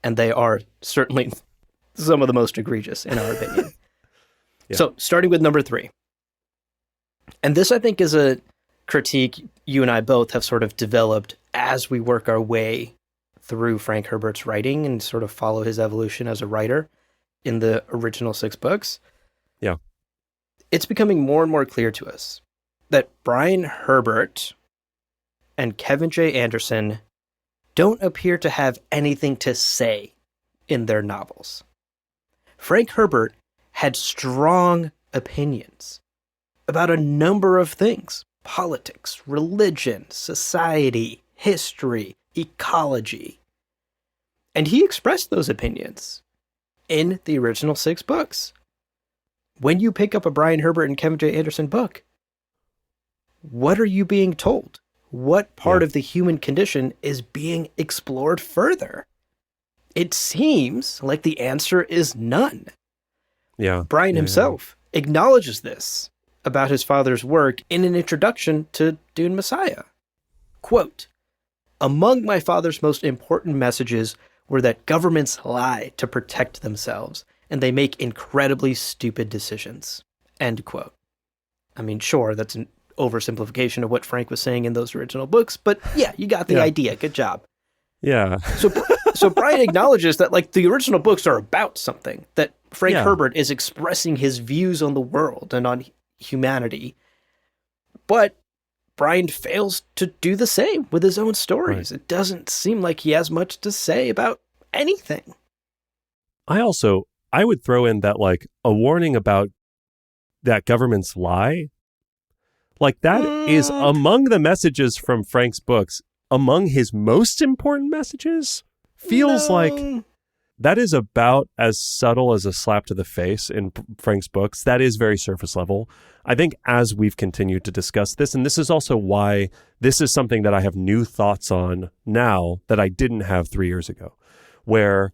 and they are certainly some of the most egregious in our opinion. Yeah. So starting with number 3. And this, I think, is a critique you and I both have sort of developed as we work our way through Frank Herbert's writing and sort of follow his evolution as a writer in the original 6 books. Yeah. It's becoming more and more clear to us that Brian Herbert and Kevin J. Anderson don't appear to have anything to say in their novels. Frank Herbert had strong opinions about a number of things: politics, religion, society, history, ecology. And he expressed those opinions in the original 6 books. When you pick up a Brian Herbert and Kevin J. Anderson book, what are you being told? What part of the human condition is being explored further? It seems like the answer is none. Yeah. Brian himself acknowledges this about his father's work in an introduction to Dune Messiah. Quote, "Among my father's most important messages were that governments lie to protect themselves, and they make incredibly stupid decisions." End quote. I mean, sure, that's an oversimplification of what Frank was saying in those original books, but yeah, you got the idea. Good job. Yeah. So Brian acknowledges that, like, the original books are about something, that Frank Herbert is expressing his views on the world and on humanity, but Brian fails to do the same with his own stories. Right. It doesn't seem like he has much to say about anything. I would throw in that, like, a warning about that governments lie. Like, that is among the messages from Frank's books, among his most important messages. Feels like that is about as subtle as a slap to the face in Frank's books. That is very surface level. I think as we've continued to discuss this, and this is also why this is something that I have new thoughts on now that I didn't have 3 years ago, where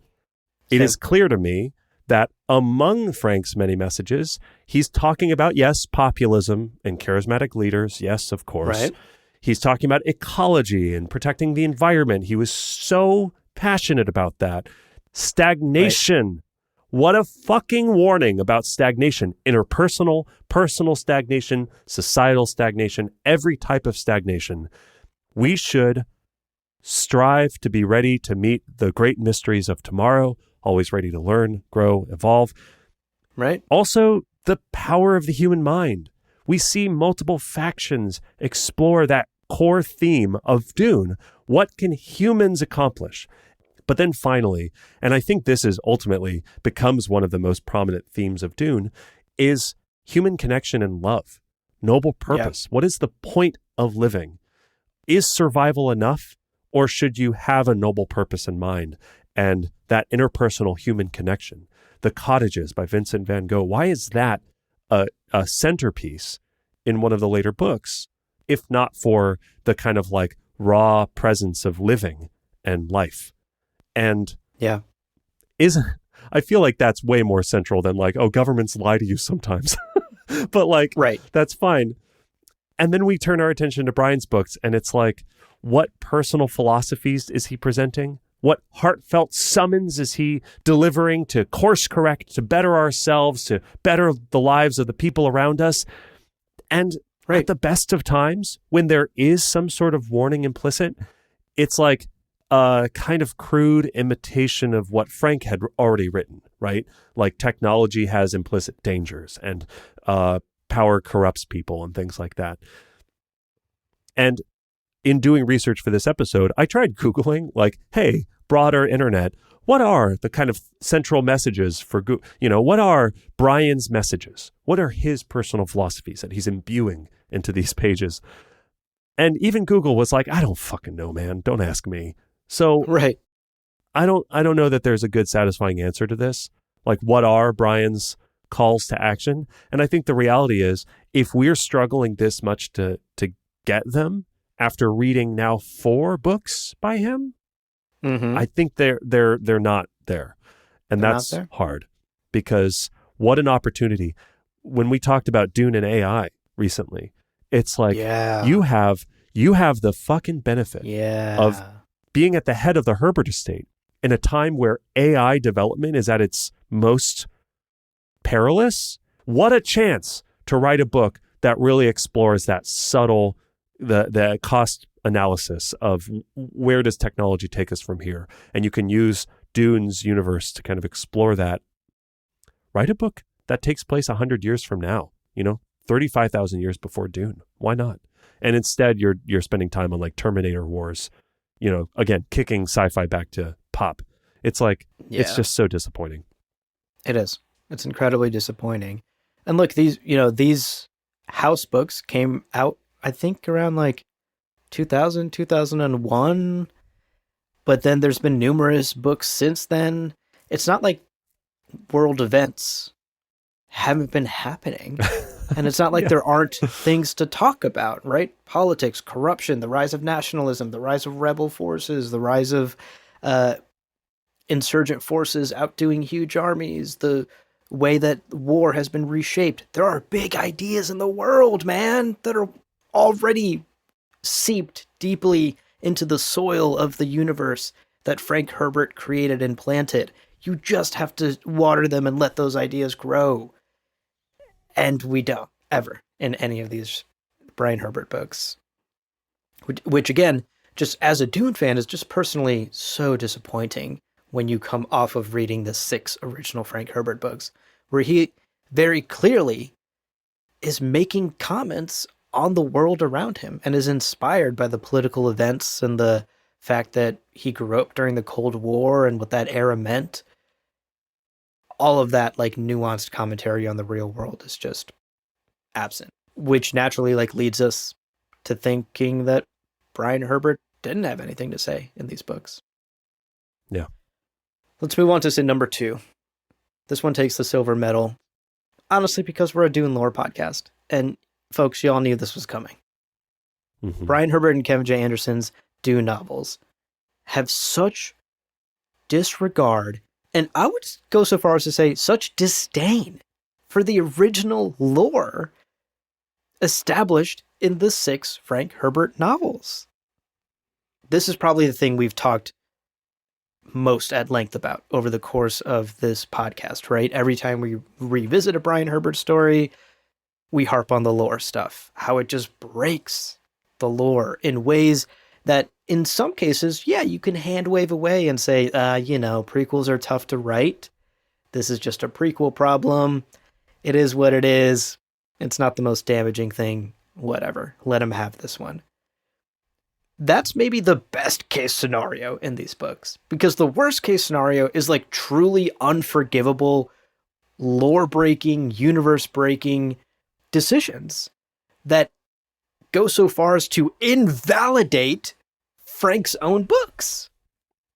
it is clear to me that among Frank's many messages, he's talking about, yes, populism and charismatic leaders. Yes, of course. Right. He's talking about ecology and protecting the environment. He was so passionate about that. Stagnation. Right. What a fucking warning about stagnation. Interpersonal, personal stagnation, societal stagnation, every type of stagnation. We should strive to be ready to meet the great mysteries of tomorrow, always ready to learn, grow, evolve. Right. Also, the power of the human mind. We see multiple factions explore that core theme of Dune. What can humans accomplish? But then finally, and I think this is ultimately becomes one of the most prominent themes of Dune, is human connection and love, noble purpose. Yeah. What is the point of living? Is survival enough, or should you have a noble purpose in mind? And that interpersonal human connection. The Cottages by Vincent van Gogh. Why is that a centerpiece in one of the later books, if not for the kind of like raw presence of living and life? And I feel like that's way more central than like, oh, governments lie to you sometimes. But like, that's fine. And then we turn our attention to Brian's books, and it's like, what personal philosophies is he presenting? What heartfelt summons is he delivering to course correct, to better ourselves, to better the lives of the people around us? And at the best of times, when there is some sort of warning implicit, it's like a kind of crude imitation of what Frank had already written, right? Like technology has implicit dangers, and power corrupts people and things like that. And in doing research for this episode, I tried Googling, like, hey, broader internet, what are the kind of central messages for, what are Brian's messages? What are his personal philosophies that he's imbuing into these pages? And even Google was like, I don't fucking know, man. Don't ask me. So I don't know that there's a good satisfying answer to this. Like, what are Brian's calls to action? And I think the reality is, if we're struggling this much to get them after reading now 4 books by him, I think they're not there. And that's hard, because what an opportunity. When we talked about Dune and AI recently, it's like you have the fucking benefit of being at the head of the Herbert estate. in a time where AI development is at its most perilous. What a chance to write a book that really explores that subtle, the cost analysis of where does technology take us from here? And you can use Dune's universe to kind of explore that. Write a book that takes place 100 years from now, 35,000 years before Dune. Why not? And instead you're spending time on like Terminator Wars, again, kicking sci-fi back to pop. It's like, It's just so disappointing. It is. It's incredibly disappointing. And look, these House books came out, I think, around like 2000, 2001. But then there's been numerous books since then. It's not like world events haven't been happening. And it's not like there aren't things to talk about, right? Politics, corruption, the rise of nationalism, the rise of rebel forces, the rise of insurgent forces outdoing huge armies, the way that war has been reshaped. There are big ideas in the world, man, that are already seeped deeply into the soil of the universe that Frank Herbert created and planted. You just have to water them and let those ideas grow. And we don't, ever, in any of these Brian Herbert books. Which again, just as a Dune fan, is just personally so disappointing when you come off of reading the 6 original Frank Herbert books, where he very clearly is making comments on the world around him and is inspired by the political events and the fact that he grew up during the Cold War and what that era meant. All of that like nuanced commentary on the real world is just absent, which naturally like leads us to thinking that Brian Herbert didn't have anything to say in these books. Yeah. Let's move on to sin number 2. This one takes the silver medal, honestly, because we're a Dune lore podcast. And folks, y'all knew this was coming. Mm-hmm. Brian Herbert and Kevin J. Anderson's Dune novels have such disregard, and I would go so far as to say such disdain for the original lore established in the 6 Frank Herbert novels. This is probably the thing we've talked most at length about over the course of this podcast, right? Every time we revisit a Brian Herbert story, we harp on the lore stuff, how it just breaks the lore in ways that in some cases, yeah, you can hand wave away and say, prequels are tough to write. This is just a prequel problem. It is what it is. It's not the most damaging thing. Whatever. Let him have this one. That's maybe the best case scenario in these books, because the worst case scenario is like truly unforgivable, lore-breaking, universe-breaking decisions that go so far as to invalidate Frank's own books.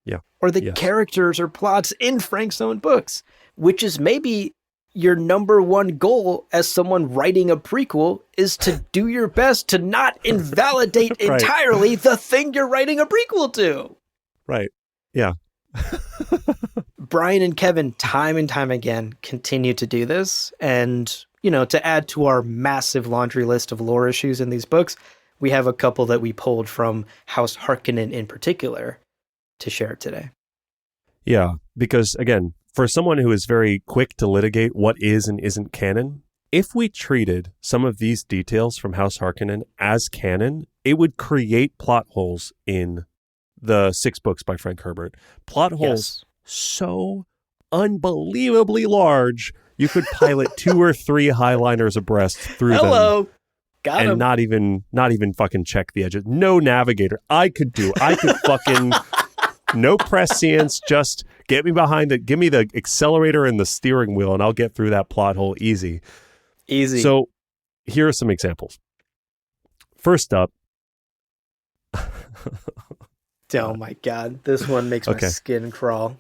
Yeah. Or the characters or plots in Frank's own books, which is maybe your number one goal as someone writing a prequel, is to do your best to not invalidate right. entirely the thing you're writing a prequel to. Right. Yeah. Brian and Kevin, time and time again, continue to do this. And, to add to our massive laundry list of lore issues in these books, we have a couple that we pulled from House Harkonnen in particular to share today. Yeah, because again, for someone who is very quick to litigate what is and isn't canon, if we treated some of these details from House Harkonnen as canon, it would create plot holes in the 6 books by Frank Herbert. Plot holes so unbelievably large, you could pilot 2 or 3 highliners abreast through them. Got and him. not even fucking check the edges. No navigator. I could fucking no prescience, just get me give me the accelerator and the steering wheel and I'll get through that plot hole easy. Easy. So here are some examples. First up. Oh my God. This one makes my skin crawl.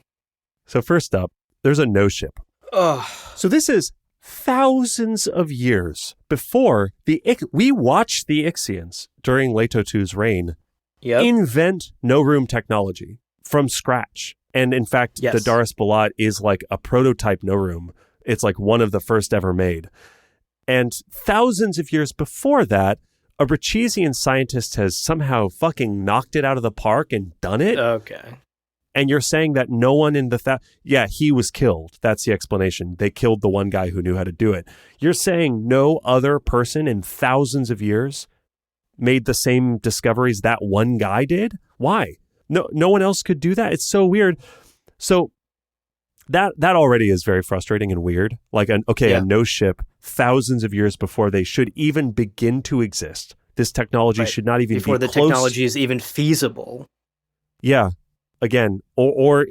So first up, there's a no ship. Ugh. So this is thousands of years before we watched the Ixians during Leto II's reign invent no room technology from scratch. And in fact, the Daris Balat is like a prototype no room. It's like one of the first ever made. And thousands of years before that, a Richezian scientist has somehow fucking knocked it out of the park and done it. Okay. And you're saying that no one in the yeah, he was killed. That's the explanation. They killed the one guy who knew how to do it. You're saying no other person in thousands of years made the same discoveries that one guy did? Why? No one else could do that. It's so weird. So that already is very frustrating and weird. Like, a no ship thousands of years before they should even begin to exist. This technology should not even before be the technology is even feasible. Yeah. Again, or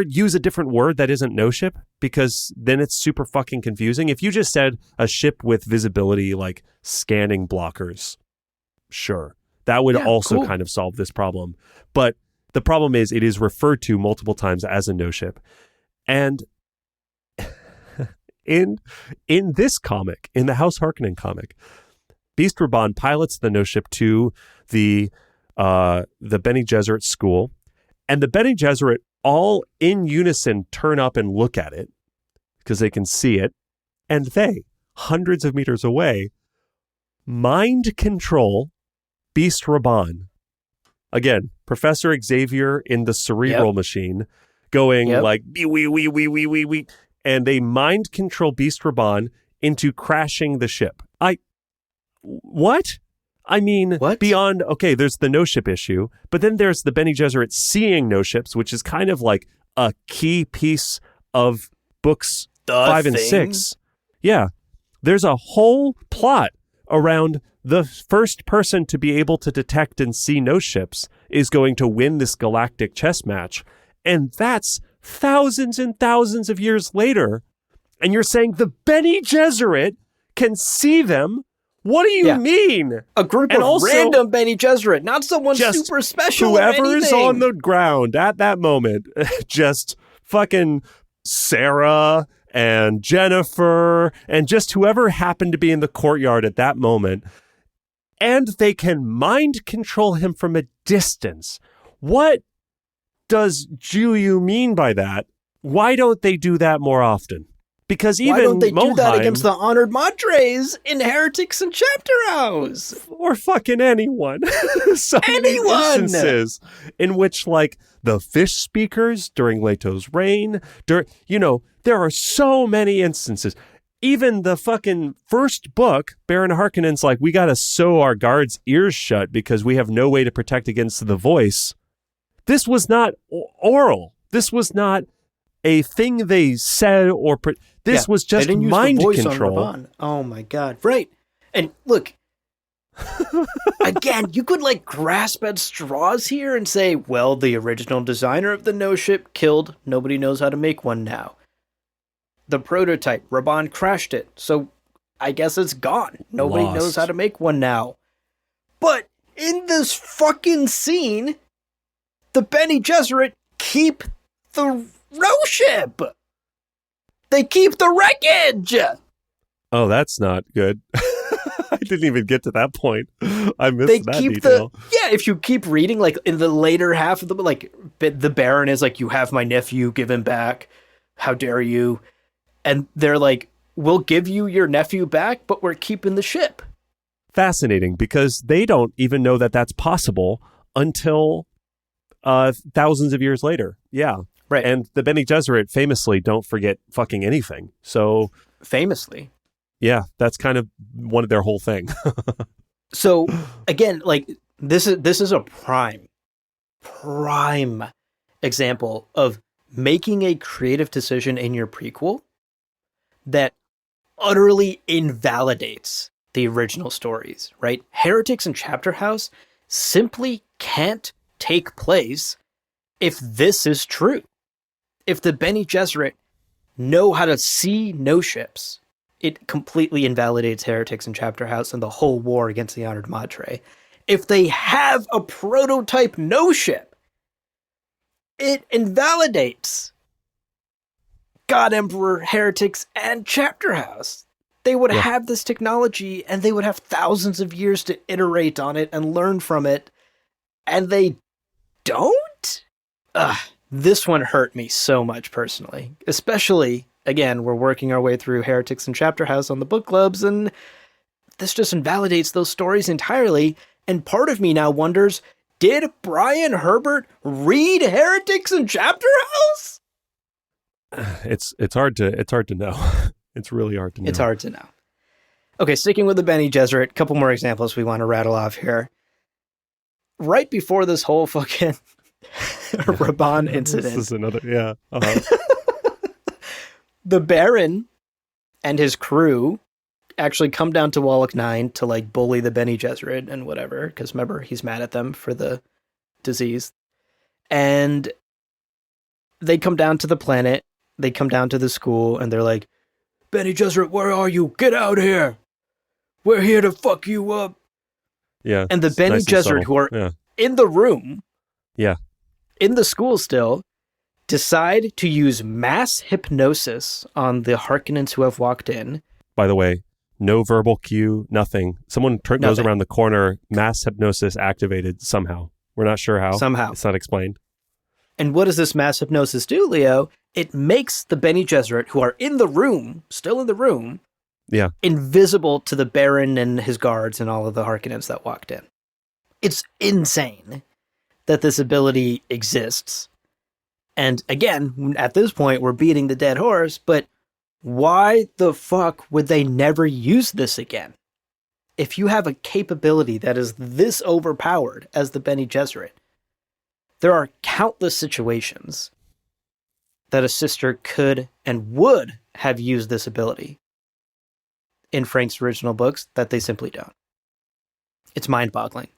use a different word that isn't no ship, because then it's super fucking confusing. If you just said a ship with visibility, like scanning blockers, sure, that would also kind of solve this problem. But the problem is it is referred to multiple times as a no ship. And in this comic, in the House Harkonnen comic, Beast Raban pilots the no ship to the Bene Gesserit school. And the Bene Gesserit all in unison turn up and look at it because they can see it. And they, hundreds of meters away, mind control Beast Raban. Again, Professor Xavier in the cerebral machine going like, wee. And they mind control Beast Raban into crashing the ship. What? I mean, beyond, there's the no ship issue, but then there's the Bene Gesserit seeing no ships, which is kind of like a key piece of books 5 and 6. Yeah. There's a whole plot around the first person to be able to detect and see no ships is going to win this galactic chess match. And that's thousands and thousands of years later. And you're saying the Bene Gesserit can see them? What do you mean? A group of random Bene Gesserit, not someone super special. Whoever's on the ground at that moment, just fucking Sarah and Jennifer and just whoever happened to be in the courtyard at that moment. And they can mind control him from a distance. What does Juyu mean by that? Why don't they do that more often? Because even why don't they do that Moheim, against the honored Matres in Heretics and Chapter House? Or fucking anyone. So anyone! Many instances in which, like, the fish speakers during Leto's reign, there are so many instances. Even the fucking first book, Baron Harkonnen's like, we gotta sew our guards' ears shut because we have no way to protect against the voice. This was not oral. This was not a thing they said this was just mind control. Oh my God. Right. And look, again, you could like grasp at straws here and say, well, the original designer of the no ship killed. Nobody knows how to make one now. The prototype, Raban crashed it. So I guess it's gone. Nobody knows how to make one now. But in this fucking scene, the Bene Gesserit keep the row ship. They keep the wreckage. Oh, that's not good. I didn't even get to that point. I missed that detail. If you keep reading, like in the later half of the Baron is like, you have my nephew, give him back. How dare you? And they're like, we'll give you your nephew back, but we're keeping the ship. Fascinating, because they don't even know that that's possible until thousands of years later. Yeah. Right. And the Bene Gesserit famously don't forget fucking anything. So famously. Yeah, that's kind of one of their whole thing. So again, like this is a prime example of making a creative decision in your prequel that utterly invalidates the original stories, right? Heretics and Chapter House simply can't take place if this is true. If the Bene Gesserit know how to see no ships, it completely invalidates Heretics and Chapter House and the whole war against the Honored Matre. If they have a prototype no ship, it invalidates God Emperor, Heretics, and Chapter House. They would have this technology and they would have thousands of years to iterate on it and learn from it. And they don't? This one hurt me so much personally. Especially, again, we're working our way through Heretics and Chapter House on the book clubs, and this just invalidates those stories entirely. And part of me now wonders, Did Brian Herbert read Heretics in Chapter House? It's hard to know. It's really hard to know. It's hard to know. Okay, sticking with the Bene Gesserit, a couple more examples we want to rattle off here. Right before this whole fucking Raban incident. This is another, yeah. Uh-huh. The Baron and his crew actually come down to Wallach 9 to like bully the Bene Gesserit and whatever, because remember, he's mad at them for the disease. And they come down to the planet, they come down to the school, and they're like, Bene Gesserit, where are you? Get out here! We're here to fuck you up! Yeah. And the Bene Gesserit, who are in the room, in the school still, decide to use mass hypnosis on the Harkonnens who have walked in. By the way, no verbal cue, nothing. Someone goes around the corner, mass hypnosis activated somehow. We're not sure how. Somehow. It's not explained. And what does this mass hypnosis do, Leo? It makes the Bene Gesserit, who are in the room, still in the room, invisible to the Baron and his guards and all of the Harkonnens that walked in. It's insane that this ability exists. And again, at this point, we're beating the dead horse, but why the fuck would they never use this again? If you have a capability that is this overpowered as the Bene Gesserit, there are countless situations that a sister could and would have used this ability in Frank's original books that they simply don't. It's mind-boggling.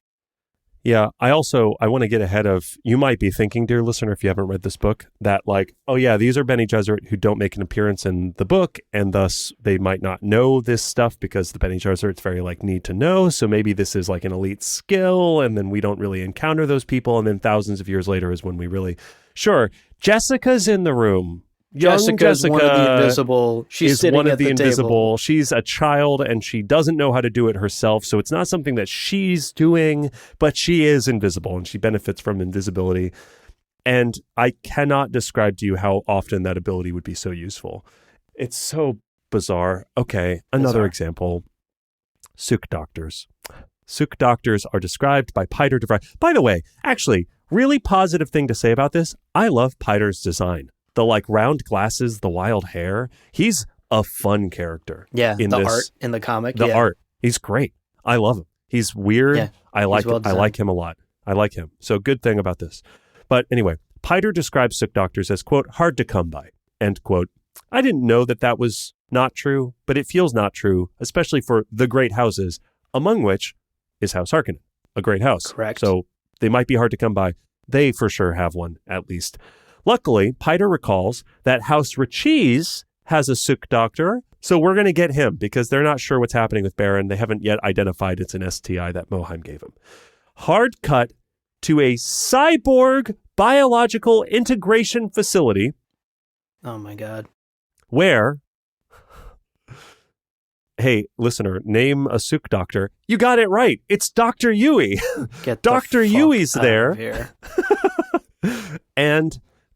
Yeah, I want to get ahead of, you might be thinking, dear listener, if you haven't read this book, that like, oh yeah, these are Bene Gesserit who don't make an appearance in the book, and thus they might not know this stuff because the Bene Gesserit's very like need to know, so maybe this is like an elite skill, and then we don't really encounter those people, and then thousands of years later is when we really, sure, Jessica's in the room. Jessica's one of the invisible. She's sitting one of at the invisible. table. She's a child and she doesn't know how to do it herself. So it's not something that she's doing, but she is invisible and she benefits from invisibility. And I cannot describe to you how often that ability would be so useful. It's so bizarre. Okay, another example. Suk doctors. Suk doctors are described by Peter DeVry. By the way, actually, really positive thing to say about this. I love Peter's design. The like round glasses, the wild hair. He's a fun character. Yeah, the art in the comic. The art. He's great. I love him. He's weird. Yeah, I like him a lot. I like him. So good thing about this. But anyway, Peter describes Suk doctors as, quote, hard to come by, end quote. I didn't know that was not true, but it feels not true, especially for the great houses, among which is House Harkonnen, a great house. Correct. So they might be hard to come by. They for sure have one, at least. Luckily, Peter recalls that House Atreides has a Suk doctor, so we're going to get him because they're not sure what's happening with Baron. They haven't yet identified it's an STI that Moheim gave him. Hard cut to a cyborg biological integration facility. Oh my God. Where, hey, listener, name a Suk doctor. You got it right. It's Dr. Yui. Dr. Yui's there.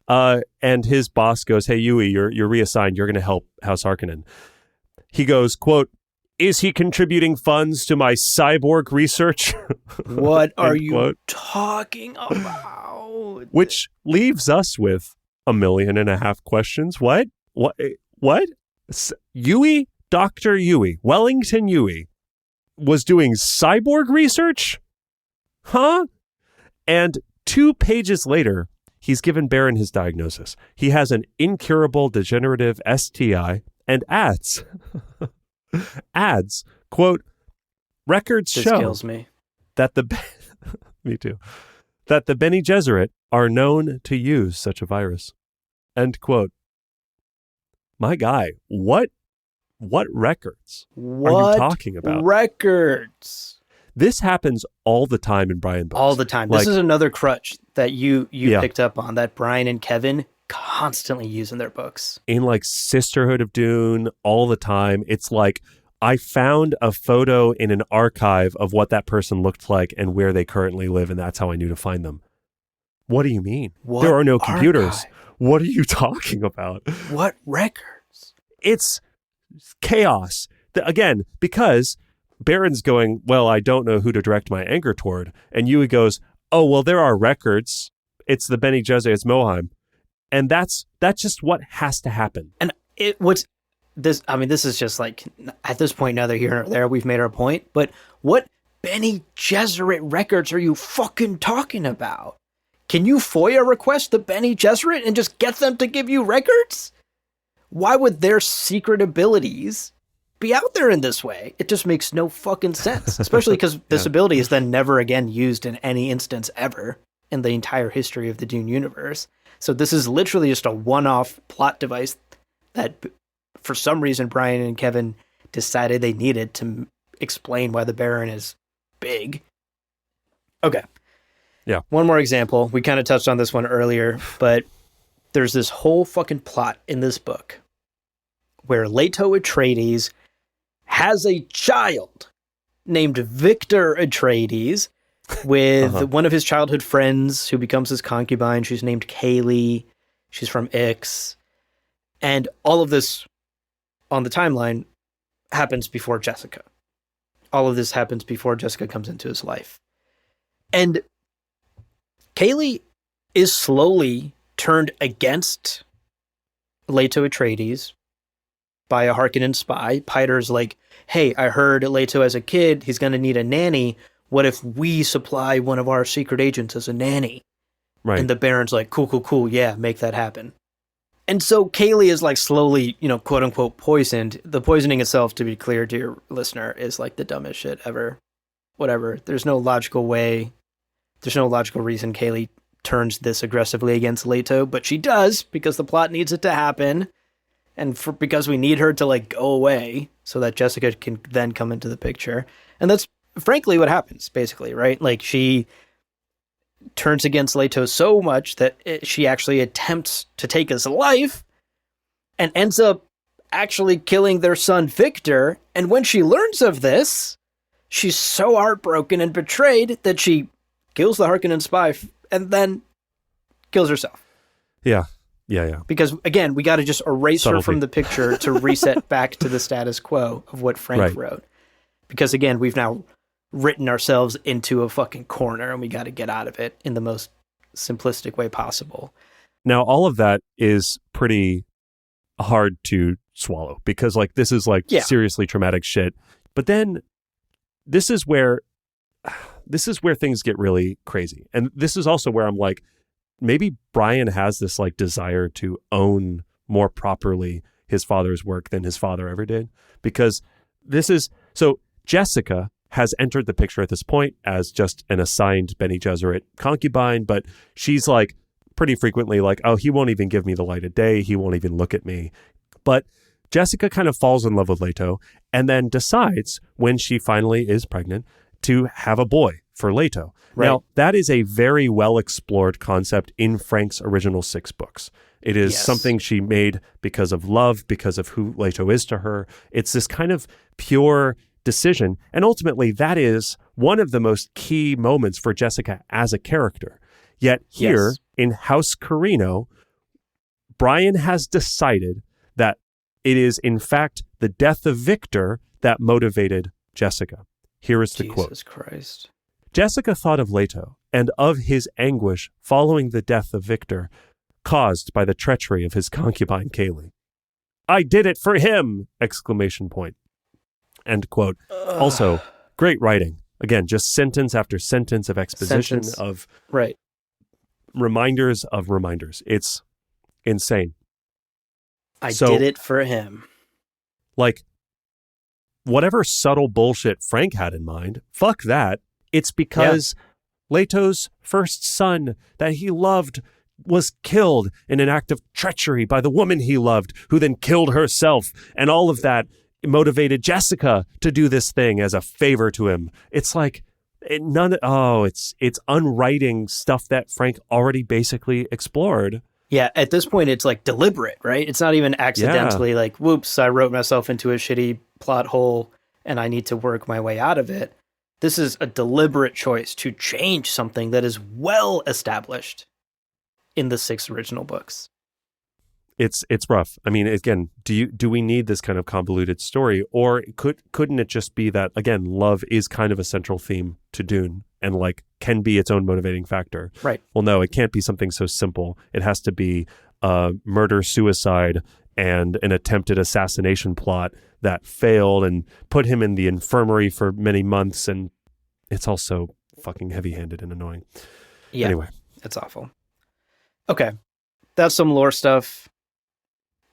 And his boss goes, hey, Yui, you're reassigned. You're going to help House Harkonnen. He goes, quote, is he contributing funds to my cyborg research? What are you talking about? Which leaves us with 1.5 million questions. What? Yui, Dr. Yui, Wellington Yui, was doing cyborg research? Huh? And 2 pages later, he's given Baron his diagnosis. He has an incurable degenerative STI and adds, quote, records this show kills me. That me too, that the Bene Gesserit are known to use such a virus, end quote. My guy, what records are you talking about? Records. This happens all the time in Brian books. All the time. This is another crutch that you picked up on, that Brian and Kevin constantly use in their books. In like Sisterhood of Dune, all the time. It's like, I found a photo in an archive of what that person looked like and where they currently live, and that's how I knew to find them. What do you mean? There are no computers. Archive? What are you talking about? What records? It's chaos. Again, because Baron's going, well, I don't know who to direct my anger toward. And Yui goes, oh, well, there are records. It's the Bene Gesserit, it's Moheim. And that's just what has to happen. And this is just like, at this point, neither here nor there, we've made our point, but what Bene Gesserit records are you fucking talking about? Can you FOIA request the Bene Gesserit and just get them to give you records? Why would their secret abilities be out there in this way? It just makes no fucking sense, especially because this ability is then never again used in any instance ever in the entire history of the Dune universe. So this is literally just a one-off plot device that for some reason Brian and Kevin decided they needed to explain why the Baron is big. Okay. Yeah. One more example. We kind of touched on this one earlier, but there's this whole fucking plot in this book where Leto Atreides has a child named Victor Atreides with one of his childhood friends who becomes his concubine. She's named Kaylee. She's from Ix. And all of this on the timeline happens before Jessica. All of this happens before Jessica comes into his life. And Kaylee is slowly turned against Leto Atreides by a Harkonnen spy. Piter's like, hey, I heard Leto as a kid, he's going to need a nanny. What if we supply one of our secret agents as a nanny? Right. And the Baron's like, cool, yeah, make that happen. And so Kaylee is like slowly, quote unquote poisoned. The poisoning itself, to be clear to your listener, is like the dumbest shit ever. Whatever. There's no logical way. There's no logical reason Kaylee turns this aggressively against Leto, but she does because the plot needs it to happen. And because we need her to like go away so that Jessica can then come into the picture. And that's frankly what happens, basically, right? Like she turns against Leto so much that she actually attempts to take his life and ends up actually killing their son Victor. And when she learns of this, she's so heartbroken and betrayed that she kills the Harkonnen spy and then kills herself. Yeah. Because again, we got to just erase Subtlety. her from the picture to reset back to the status quo of what Frank wrote. Because again, we've now written ourselves into a fucking corner and we got to get out of it in the most simplistic way possible. Now, all of that is pretty hard to swallow because like this is like seriously traumatic shit. But then this is where things get really crazy. And this is also where I'm like, maybe Brian has this like desire to own more properly his father's work than his father ever did. Because so Jessica has entered the picture at this point as just an assigned Bene Gesserit concubine, but she's like pretty frequently like, oh, he won't even give me the light of day. He won't even look at me. But Jessica kind of falls in love with Leto and then decides when she finally is pregnant to have a boy for Leto. Right. Now, that is a very well explored concept in Frank's original 6 books. It is something she made because of love, because of who Leto is to her. It's this kind of pure decision. And ultimately, that is one of the most key moments for Jessica as a character. Yet here in House Corrino, Brian has decided that it is, in fact, the death of Victor that motivated Jessica. Here is the quote. Jesus Christ. Jessica thought of Leto and of his anguish following the death of Victor, caused by the treachery of his concubine Kaylee. I did it for him! Exclamation point. End quote. Also, great writing. Again, just sentence after sentence of exposition of reminders of reminders. It's insane. I did it for him. Like, whatever subtle bullshit Frank had in mind, fuck that. It's because Leto's first son that he loved was killed in an act of treachery by the woman he loved, who then killed herself. And all of that motivated Jessica to do this thing as a favor to him. It's like it's unwriting stuff that Frank already basically explored. Yeah, at this point, it's like deliberate, right? It's not even accidentally like, whoops, I wrote myself into a shitty plot hole and I need to work my way out of it. This is a deliberate choice to change something that is well established in the 6 original books. It's rough. I mean, again, do we need this kind of convoluted story, or couldn't it just be that, again, love is kind of a central theme to Dune, and like can be its own motivating factor. Right. Well, no, it can't be something so simple. It has to be murder, suicide, and an attempted assassination plot that failed and put him in the infirmary for many months. And it's also fucking heavy-handed and annoying. Yeah. Anyway. It's awful. Okay. That's some lore stuff.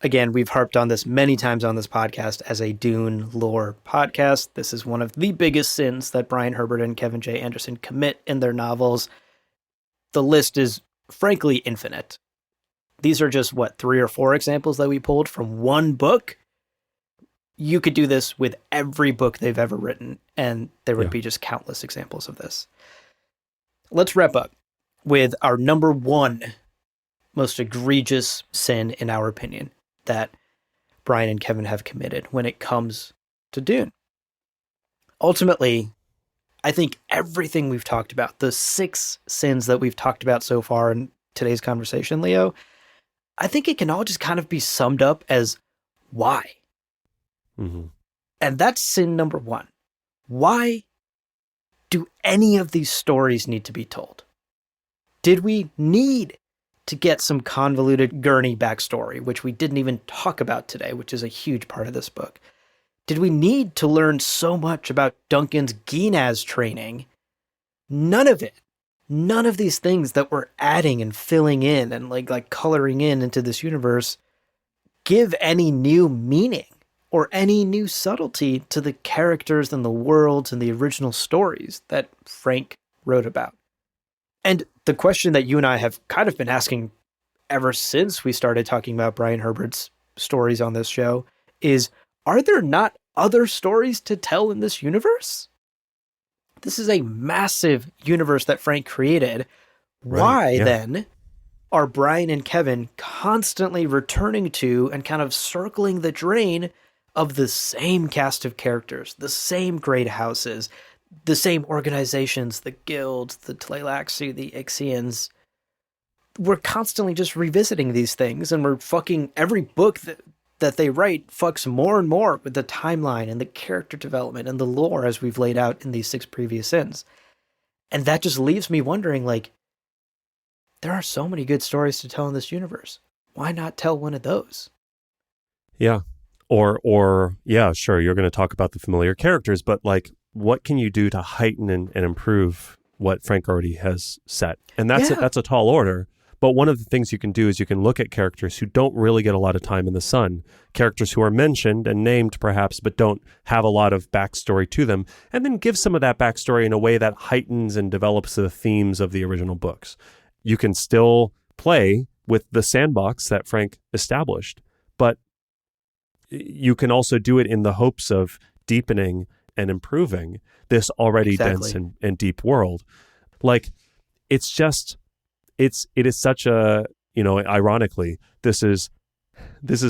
Again, we've harped on this many times on this podcast as a Dune lore podcast. This is one of the biggest sins that Brian Herbert and Kevin J. Anderson commit in their novels. The list is frankly infinite. These are just, 3 or 4 examples that we pulled from one book. You could do this with every book they've ever written, and there would be just countless examples of this. Let's wrap up with our number 1 most egregious sin, in our opinion, that Brian and Kevin have committed when it comes to Dune. Ultimately, I think everything we've talked about, the 6 sins that we've talked about so far in today's conversation, Leo, I think it can all just kind of be summed up as why. Mm-hmm. And that's sin number 1. Why do any of these stories need to be told? Did we need to get some convoluted Gurney backstory, which we didn't even talk about today, which is a huge part of this book? Did we need to learn so much about Duncan's Ginaz training? None of it. None of these things that we're adding and filling in and like coloring in into this universe give any new meaning or any new subtlety to the characters and the worlds and the original stories that Frank wrote about. And the question that you and I have kind of been asking ever since we started talking about Brian Herbert's stories on this show is, are there not other stories to tell in this universe? This is a massive universe that Frank created. Right, Why then are Brian and Kevin constantly returning to and kind of circling the drain of the same cast of characters, the same great houses, the same organizations, the guilds, the Tleilaxi, the Ixians? We're constantly just revisiting these things, and we're fucking every book that they write fucks more and more with the timeline and the character development and the lore as we've laid out in these 6 previous sins. And that just leaves me wondering, like, there are so many good stories to tell in this universe. Why not tell one of those? Yeah. Or yeah, sure, you're going to talk about the familiar characters, but like, what can you do to heighten and improve what Frank already has set? And that's a tall order. But one of the things you can do is you can look at characters who don't really get a lot of time in the sun, characters who are mentioned and named perhaps, but don't have a lot of backstory to them, and then give some of that backstory in a way that heightens and develops the themes of the original books. You can still play with the sandbox that Frank established, but you can also do it in the hopes of deepening and improving this already dense and deep world. Like, it is such a, ironically, this is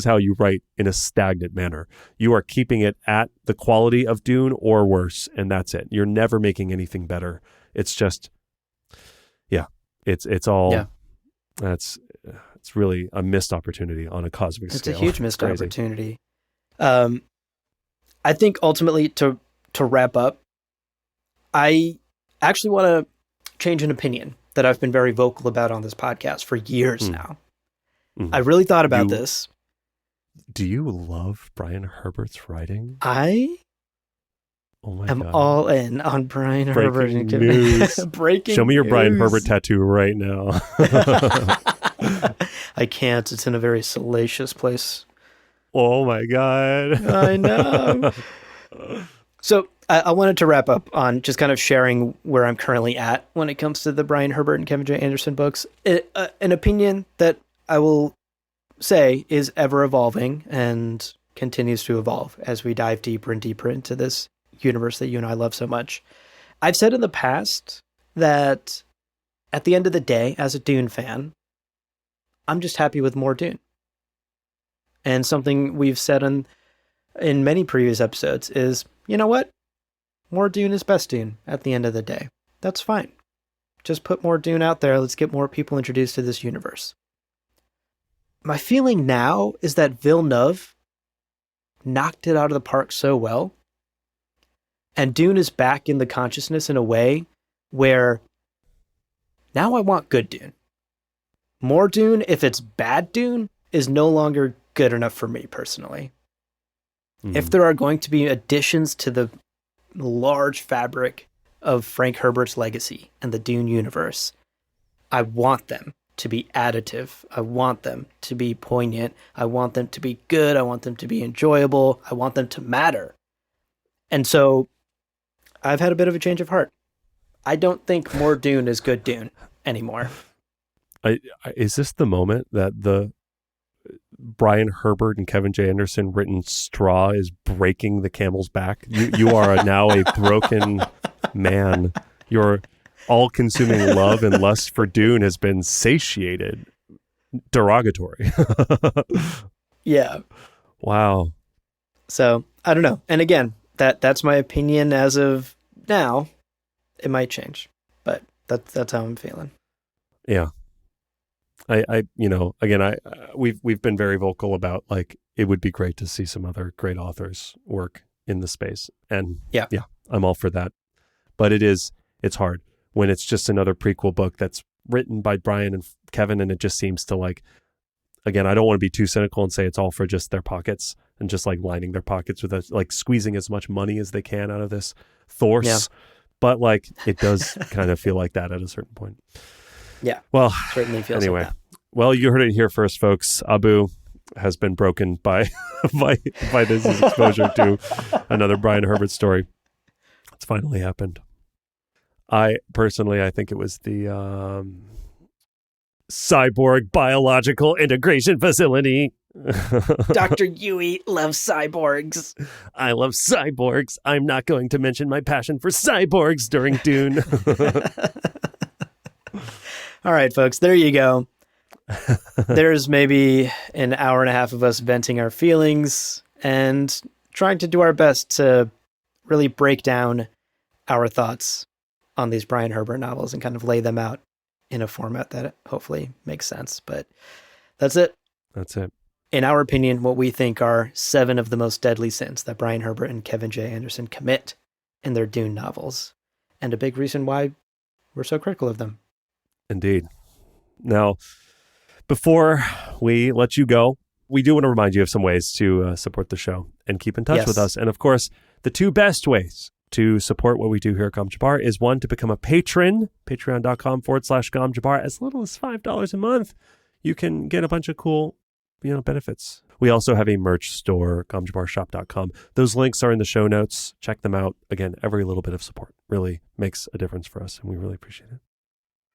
how you write in a stagnant manner. You are keeping it at the quality of Dune or worse, and that's it. You're never making anything better. It's just, it's all, it's really a missed opportunity on a cosmic scale. It's a huge missed opportunity. I think ultimately to wrap up, I actually want to change an opinion that I've been very vocal about on this podcast for years now. I really thought about this. Do you love Brian Herbert's writing? I am all in on Brian Herbert. News. Breaking Show me your news. Brian Herbert tattoo right now. I can't. It's in a very salacious place. Oh my God. I know. So I wanted to wrap up on just kind of sharing where I'm currently at when it comes to the Brian Herbert and Kevin J. Anderson books. An opinion that I will say is ever evolving and continues to evolve as we dive deeper and deeper into this universe that you and I love so much. I've said in the past that at the end of the day, as a Dune fan, I'm just happy with more Dune. And something we've said in many previous episodes is, you know what? More Dune is best Dune at the end of the day. That's fine. Just put more Dune out there. Let's get more people introduced to this universe. My feeling now is that Villeneuve knocked it out of the park so well. And Dune is back in the consciousness in a way where Now I want good Dune. More Dune, if it's bad Dune, is no longer good enough for me personally. If there are going to be additions to the large fabric of Frank Herbert's legacy and the Dune universe, I want them to be additive. I want them to be poignant. I want them to be good. I want them to be enjoyable. I want them to matter. And so I've had a bit of a change of heart. I don't think more Dune is good Dune anymore. Is this the moment that the Brian Herbert and Kevin J. Anderson written straw is breaking the camel's back? You are now a broken man. Your all-consuming love and lust for Dune has been satiated. Derogatory. Yeah. Wow. So I don't know. And again, that's my opinion as of now. It might change, but that's how I'm feeling. Yeah. We've been very vocal about, like, it would be great to see some other great authors work in the space. And yeah, I'm all for that. But it's hard when it's just another prequel book that's written by Brian and Kevin. And it just seems to, like, again, I don't want to be too cynical and say it's all for just their pockets and just like lining their pockets with like squeezing as much money as they can out of this Thorse. Yeah. But like, it does kind of feel like that at a certain point. Yeah. Well, certainly feels anyway. Like that. Well, you heard it here first, folks. Abu has been broken by this exposure to another Brian Herbert story. It's finally happened. I think it was the cyborg biological integration facility. Dr. Yui loves cyborgs. I love cyborgs. I'm not going to mention my passion for cyborgs during Dune. All right, folks, there you go. There's maybe an hour and a half of us venting our feelings and trying to do our best to really break down our thoughts on these Brian Herbert novels and kind of lay them out in a format that hopefully makes sense. But that's it. That's it. In our opinion, what we think are 7 of the most deadly sins that Brian Herbert and Kevin J. Anderson commit in their Dune novels, and a big reason why we're so critical of them. Indeed. Now, before we let you go, we do want to remind you of some ways to support the show and keep in touch with us. And of course, the 2 best ways to support what we do here at Gom Jabbar is, 1, to become a patron, patreon.com/Gom Jabbar. As little as $5 a month, you can get a bunch of cool benefits. We also have a merch store, gomjabarshop.com. Those links are in the show notes. Check them out. Again, every little bit of support really makes a difference for us, and we really appreciate it.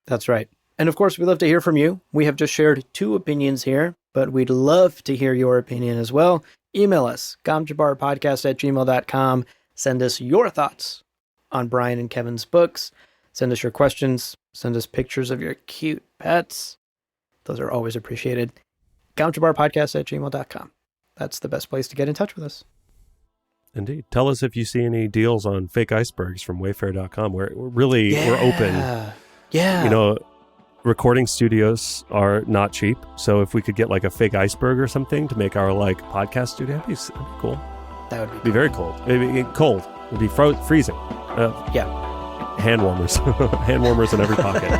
That's right. And of course, we love to hear from you. We have just shared 2 opinions here, but we'd love to hear your opinion as well. Email us, gomjabarpodcast@gmail.com. Send us your thoughts on Brian and Kevin's books. Send us your questions. Send us pictures of your cute pets. Those are always appreciated. gomjabarpodcast@gmail.com. That's the best place to get in touch with us. Indeed. Tell us if you see any deals on fake icebergs from wayfair.com. We're open. Yeah. Recording studios are not cheap. So if we could get like a fake iceberg or something to make our like podcast studio, that'd be cool. That would be very cold. It'd be cold. It'd be freezing. Yeah. Hand warmers. Hand warmers in every pocket.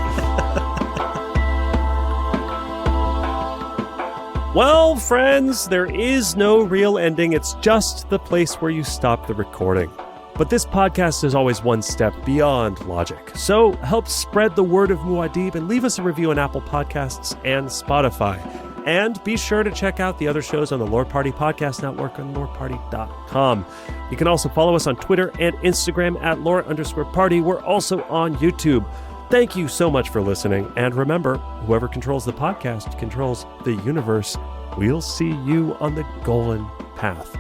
Well, friends, there is no real ending. It's just the place where you stop the recording. But this podcast is always one step beyond logic. So help spread the word of Muad'Dib and leave us a review on Apple Podcasts and Spotify. And be sure to check out the other shows on the Lore Party Podcast Network on loreparty.com. You can also follow us on Twitter and Instagram at @lore_party. We're also on YouTube. Thank you so much for listening. And remember, whoever controls the podcast controls the universe. We'll see you on the Golan Path.